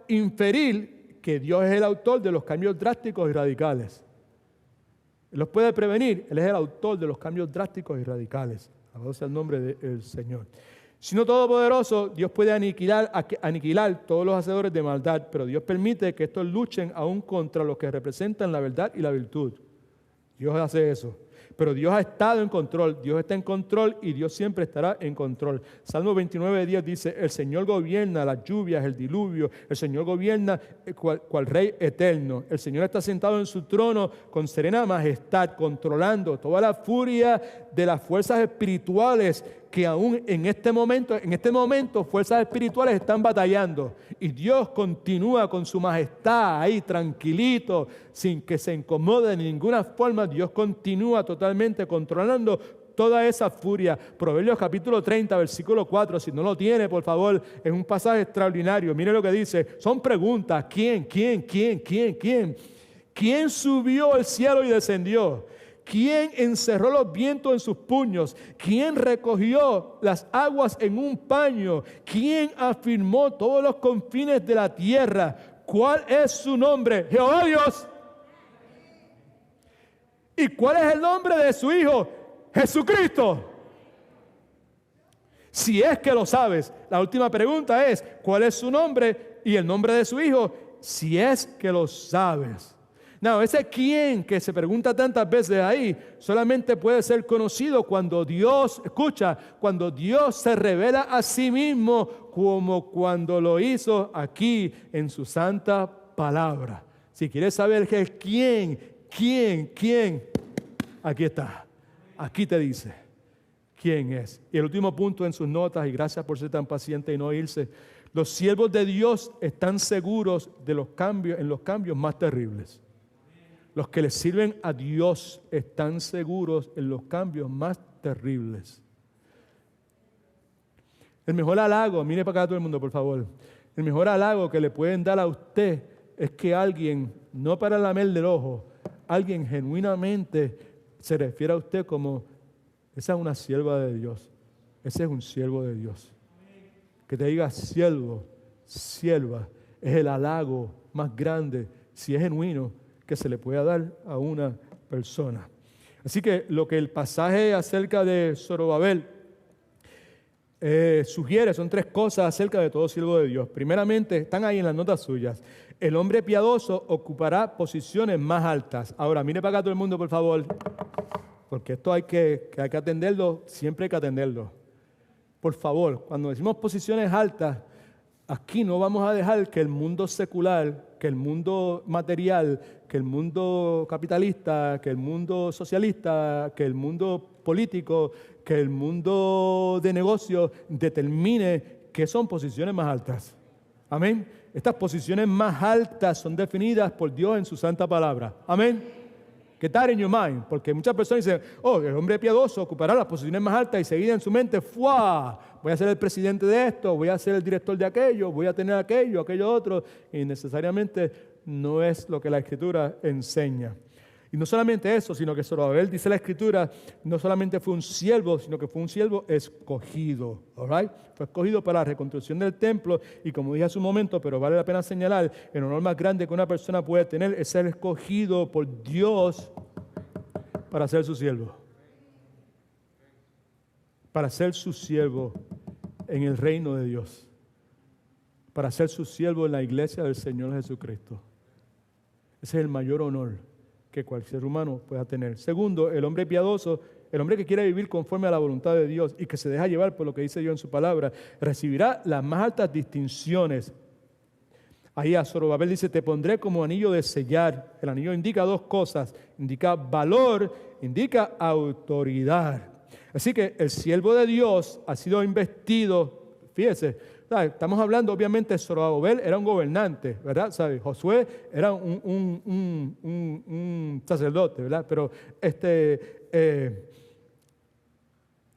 Speaker 1: inferir que Dios es el autor de los cambios drásticos y radicales. Él los puede prevenir. Él es el autor de los cambios drásticos y radicales. Alabado sea el nombre del Señor. Siendo todopoderoso, Dios puede aniquilar todos los hacedores de maldad, pero Dios permite que estos luchen aún contra los que representan la verdad y la virtud. Dios hace eso. Pero Dios ha estado en control, Dios está en control y Dios siempre estará en control. Salmo 29:10 dice, el Señor gobierna las lluvias, el diluvio, el Señor gobierna cual Rey eterno. El Señor está sentado en su trono con serena majestad, controlando toda la furia de las fuerzas espirituales que aún en este momento fuerzas espirituales están batallando. Y Dios continúa con su majestad ahí tranquilito, sin que se incomode de ninguna forma. Dios continúa totalmente controlando toda esa furia. Proverbios capítulo 30, versículo 4, si no lo tiene, por favor, es un pasaje extraordinario. Mire lo que dice, son preguntas, ¿quién? ¿Quién subió al cielo y descendió? ¿Quién encerró los vientos en sus puños? ¿Quién recogió las aguas en un paño? ¿Quién afirmó todos los confines de la tierra? ¿Cuál es su nombre? Jehová Dios. ¿Y cuál es el nombre de su Hijo? Jesucristo. Si es que lo sabes, la última pregunta es, ¿cuál es su nombre y el nombre de su Hijo? Si es que lo sabes. No, ese quién que se pregunta tantas veces ahí solamente puede ser conocido cuando Dios, escucha, cuando Dios se revela a sí mismo como cuando lo hizo aquí en su santa palabra. Si quieres saber quién, aquí está, aquí te dice quién es. Y el último punto en sus notas, y gracias por ser tan paciente y no irse, Los siervos de Dios están seguros de los cambios, en los cambios más terribles. Los que le sirven a Dios están seguros en los cambios más terribles. El mejor halago, mire para acá todo el mundo, por favor. El mejor halago que le pueden dar a usted es que alguien, no para lamer del ojo, alguien genuinamente se refiere a usted como, esa es una sierva de Dios, ese es un siervo de Dios. Que te diga siervo, sierva, es el halago más grande, si es genuino, que se le pueda dar a una persona. Así que lo que el pasaje acerca de Zorobabel sugiere son 3 cosas acerca de todo siervo de Dios. Primeramente, están ahí en las notas suyas. El hombre piadoso ocupará posiciones más altas. Ahora, mire para acá todo el mundo, por favor, porque esto hay que atenderlo, siempre hay que atenderlo. Por favor, cuando decimos posiciones altas, aquí no vamos a dejar que el mundo secular, que el mundo material, que el mundo capitalista, que el mundo socialista, que el mundo político, que el mundo de negocios determine qué son posiciones más altas. Amén. Estas posiciones más altas son definidas por Dios en su santa palabra. Amén. Get that in your mind, porque muchas personas dicen, el hombre piadoso ocupará las posiciones más altas y seguida en su mente, ¡fua! Voy a ser el presidente de esto, voy a ser el director de aquello, voy a tener aquello otro, y necesariamente no es lo que la Escritura enseña. Y no solamente eso, sino que Zorobabel, dice la Escritura, no solamente fue un siervo, sino que fue un siervo escogido. All right? Fue escogido para la reconstrucción del templo y como dije hace un momento, pero vale la pena señalar, el honor más grande que una persona puede tener es ser escogido por Dios para ser su siervo. Para ser su siervo en el reino de Dios. Para ser su siervo en la iglesia del Señor Jesucristo. Ese es el mayor honor que cualquier ser humano pueda tener. Segundo, el hombre piadoso, el hombre que quiere vivir conforme a la voluntad de Dios y que se deja llevar por lo que dice Dios en su palabra, recibirá las más altas distinciones. Ahí a Zorobabel dice, te pondré como anillo de sellar. El anillo indica 2 cosas, indica valor, indica autoridad. Así que el siervo de Dios ha sido investido, fíjese, estamos hablando, obviamente, Zorobabel era un gobernante, ¿verdad? ¿Sabe? Josué era un sacerdote, ¿verdad? Pero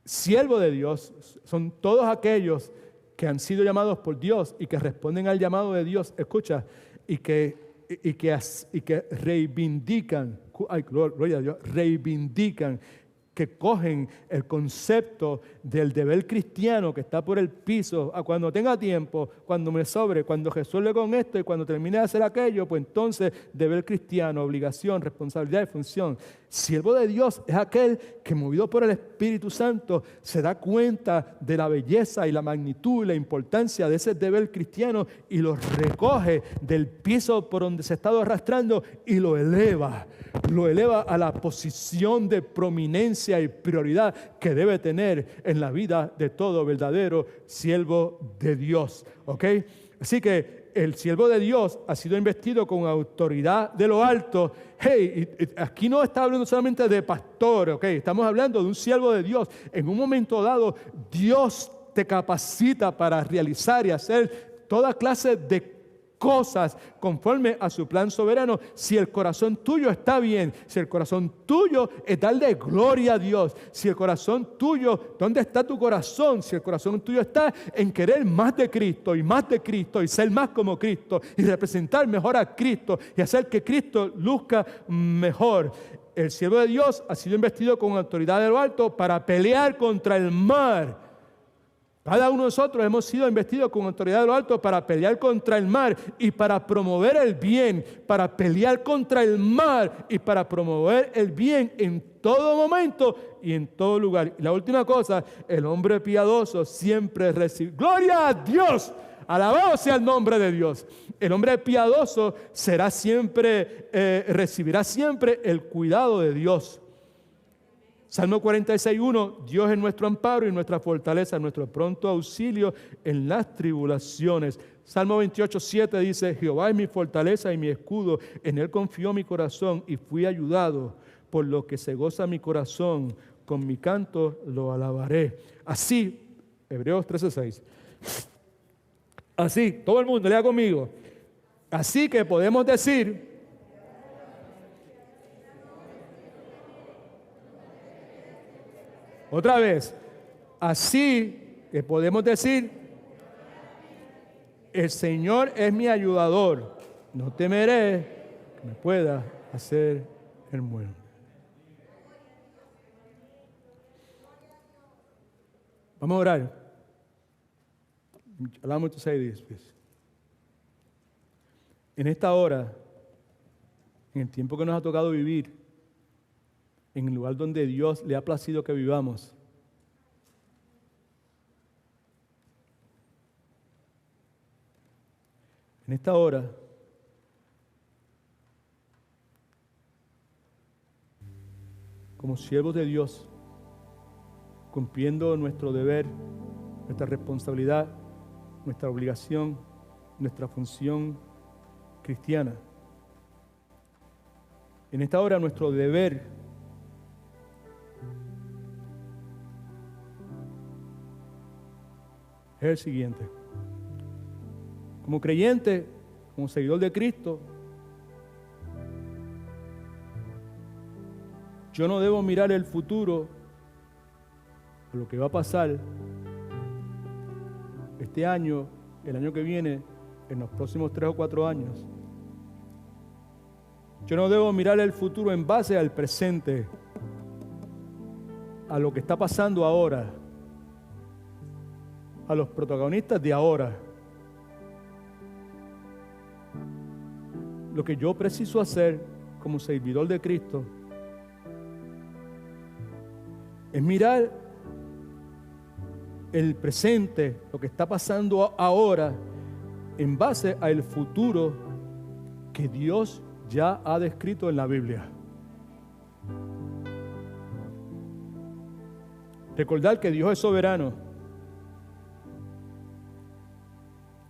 Speaker 1: siervo de Dios son todos aquellos que han sido llamados por Dios y que responden al llamado de Dios, escucha, y que reivindican, ay, gloria a Dios, reivindican, que cogen el concepto del deber cristiano que está por el piso, a cuando tenga tiempo, cuando me sobre, cuando resuelve con esto y cuando termine de hacer aquello, pues entonces deber cristiano, obligación, responsabilidad y función. Siervo de Dios es aquel que movido por el Espíritu Santo se da cuenta de la belleza y la magnitud y la importancia de ese deber cristiano y lo recoge del piso por donde se ha estado arrastrando y lo eleva a la posición de prominencia y prioridad que debe tener en la vida de todo verdadero siervo de Dios. ¿Ok? Así que el siervo de Dios ha sido investido con autoridad de lo alto. Hey, aquí no está hablando solamente de pastor, ¿ok? Estamos hablando de un siervo de Dios. En un momento dado, Dios te capacita para realizar y hacer toda clase de cosas conforme a su plan soberano, si el corazón tuyo está bien, si el corazón tuyo es darle gloria a Dios, si el corazón tuyo, ¿dónde está tu corazón? Si el corazón tuyo está en querer más de Cristo y ser más como Cristo y representar mejor a Cristo y hacer que Cristo luzca mejor. El siervo de Dios ha sido investido con autoridad de lo alto para pelear contra el mar. Cada uno de nosotros hemos sido investidos con autoridad de lo alto para pelear contra el mal y para promover el bien, para pelear contra el mal y para promover el bien en todo momento y en todo lugar. Y la última cosa, el hombre piadoso siempre recibe. ¡Gloria a Dios! Alabado sea el nombre de Dios. El hombre piadoso será siempre, recibirá siempre el cuidado de Dios. Salmo 46:1, Dios es nuestro amparo y nuestra fortaleza, nuestro pronto auxilio en las tribulaciones. Salmo 28:7 dice, Jehová es mi fortaleza y mi escudo, en él confió mi corazón y fui ayudado, por lo que se goza mi corazón, con mi canto lo alabaré. Así, Hebreos 13:6, Así, todo el mundo, lea conmigo. Así que podemos decir, otra vez, así que podemos decir, el Señor es mi ayudador, no temeré que me pueda hacer el mal. Vamos a orar. Allow me to say this, please. En esta hora, en el tiempo que nos ha tocado vivir, en el lugar donde Dios le ha placido que vivamos, en esta hora, como siervos de Dios, cumpliendo nuestro deber, nuestra responsabilidad, nuestra obligación, nuestra función cristiana. En esta hora nuestro deber es el siguiente. Como creyente, como seguidor de Cristo, yo no debo mirar el futuro, lo que va a pasar este año, el año que viene, en los próximos 3 o 4 años. Yo no debo mirar el futuro en base al presente, a lo que está pasando ahora, a los protagonistas de ahora. Lo que yo preciso hacer como servidor de Cristo es mirar el presente, lo que está pasando ahora, en base al futuro que Dios ya ha descrito en la Biblia. Recordar que Dios es soberano.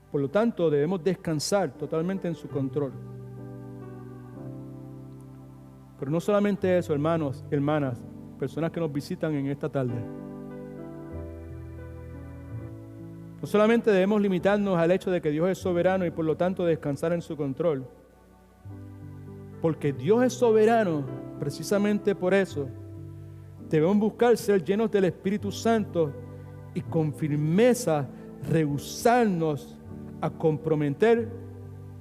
Speaker 1: Por lo tanto, debemos descansar totalmente en su control. Pero no solamente eso, hermanos, hermanas, personas que nos visitan en esta tarde. No solamente debemos limitarnos al hecho de que Dios es soberano y por lo tanto descansar en su control. Porque Dios es soberano, precisamente por eso, debemos buscar ser llenos del Espíritu Santo y con firmeza rehusarnos a comprometer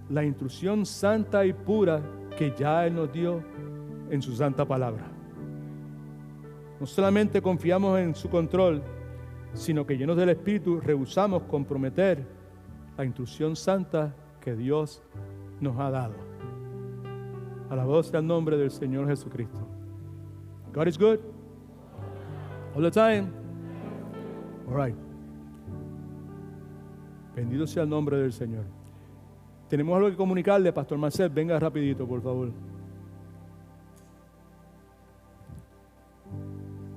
Speaker 1: la instrucción santa y pura que ya Él nos dio en su santa palabra. No solamente confiamos en su control, sino que llenos del Espíritu rehusamos comprometer la instrucción santa que Dios nos ha dado. Alabado sea el nombre del Señor Jesucristo. God is good all the time. All right. Bendito sea el nombre del Señor. Tenemos algo que comunicarle, Pastor Marcel. Venga rapidito, por favor.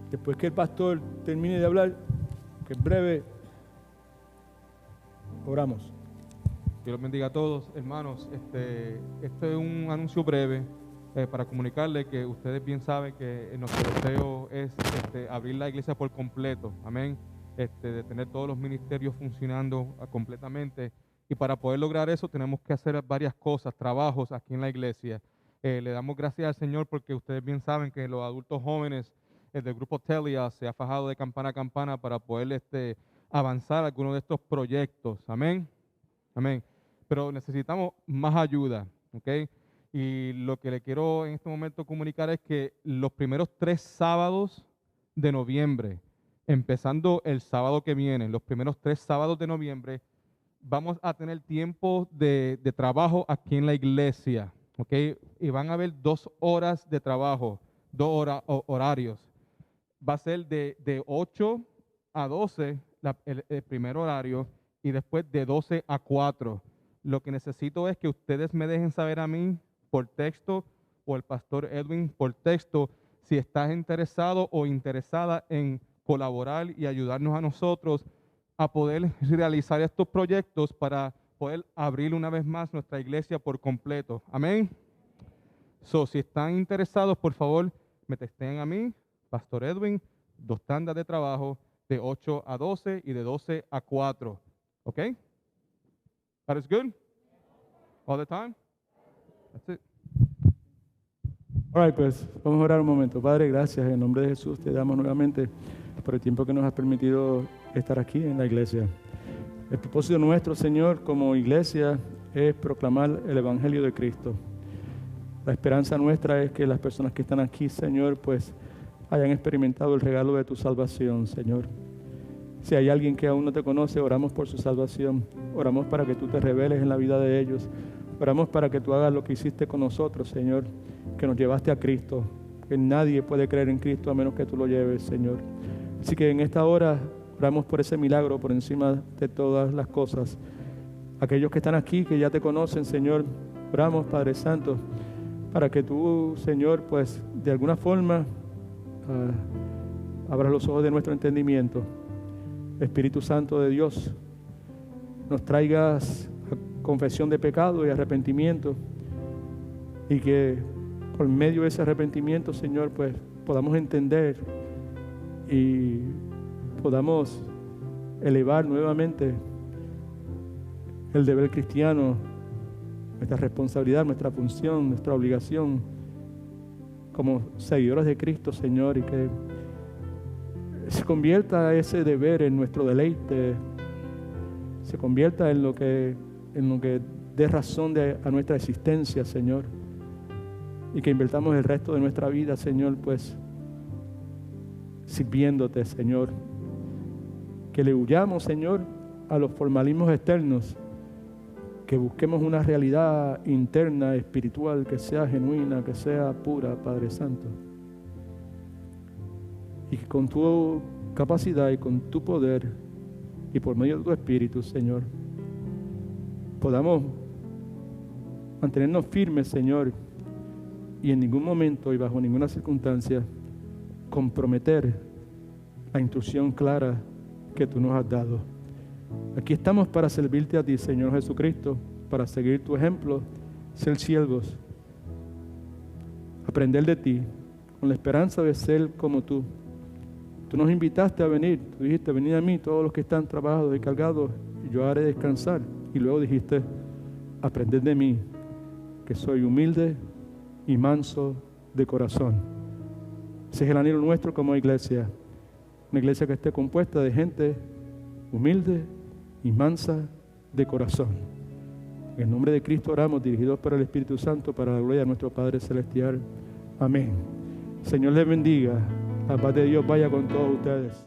Speaker 1: Después que el pastor termine de hablar, que es breve, oramos.
Speaker 2: Dios los bendiga a todos, hermanos. Este es un anuncio breve para comunicarles que ustedes bien saben que nuestro deseo es abrir la iglesia por completo. Amén. De tener todos los ministerios funcionando completamente. Y para poder lograr eso tenemos que hacer varias cosas, trabajos aquí en la iglesia. Le damos gracias al Señor porque ustedes bien saben que los adultos jóvenes del grupo Telia se ha fajado de campana a campana para poder avanzar algunos de estos proyectos. Amén. Amén. Pero necesitamos más ayuda, ¿ok? Y lo que le quiero en este momento comunicar es que los primeros 3 sábados de noviembre, empezando el sábado que viene, los primeros 3 sábados de noviembre, vamos a tener tiempo de trabajo aquí en la iglesia, ¿ok? Y van a haber 2 horas de trabajo, 2 horarios. Va a ser de 8 a 12 el primer horario y después de 12 a 4. Lo que necesito es que ustedes me dejen saber a mí por texto o el pastor Edwin por texto si estás interesado o interesada en colaborar y ayudarnos a nosotros a poder realizar estos proyectos para poder abrir una vez más nuestra iglesia por completo. Amén. Si están interesados, por favor, me texten a mí, Pastor Edwin, 2 tandas de trabajo de 8 a 12 y de 12 a 4. ¿Ok? God is good? All the time? That's it.
Speaker 1: All right, pues vamos a orar un momento. Padre, gracias. En nombre de Jesús te damos nuevamente por el tiempo que nos has permitido estar aquí en la iglesia. El propósito nuestro, Señor, como iglesia es proclamar el Evangelio de Cristo. La esperanza nuestra es que las personas que están aquí, Señor, pues hayan experimentado el regalo de tu salvación, Señor. Si hay alguien que aún no te conoce, oramos por su salvación. Oramos para que tú te reveles en la vida de ellos. Oramos para que tú hagas lo que hiciste con nosotros, Señor, que nos llevaste a Cristo. Que nadie puede creer en Cristo a menos que tú lo lleves, Señor. Así que en esta hora oramos por ese milagro por encima de todas las cosas. Aquellos que están aquí, que ya te conocen, Señor, oramos, Padre Santo, para que tú, Señor, pues de alguna forma abras los ojos de nuestro entendimiento. Espíritu Santo de Dios, nos traigas confesión de pecado y arrepentimiento, y que por medio de ese arrepentimiento, Señor, pues podamos entender y podamos elevar nuevamente el deber cristiano, nuestra responsabilidad, nuestra función, nuestra obligación como seguidores de Cristo, Señor, y que se convierta ese deber en nuestro deleite, se convierta en lo que dé razón a nuestra existencia, Señor, y que invirtamos el resto de nuestra vida, Señor, pues sirviéndote, Señor, que le huyamos, Señor, a los formalismos externos, que busquemos una realidad interna, espiritual, que sea genuina, que sea pura, Padre Santo. Y que con tu capacidad y con tu poder y por medio de tu Espíritu, Señor, podamos mantenernos firmes, Señor, y en ningún momento y bajo ninguna circunstancia comprometer la instrucción clara que tú nos has dado. Aquí estamos para servirte a ti, Señor Jesucristo, para seguir tu ejemplo, ser siervos, aprender de ti, con la esperanza de ser como tú. Tú nos invitaste a venir, tú dijiste, venid a mí todos los que están trabajados y cargados, y yo haré descansar. Y luego dijiste, aprended de mí, que soy humilde y manso de corazón. Ese es el anhelo nuestro como iglesia, una iglesia que esté compuesta de gente humilde y mansa de corazón. En el nombre de Cristo oramos, dirigidos por el Espíritu Santo, para la gloria de nuestro Padre Celestial. Amén. Señor les bendiga. La paz de Dios vaya con todos ustedes.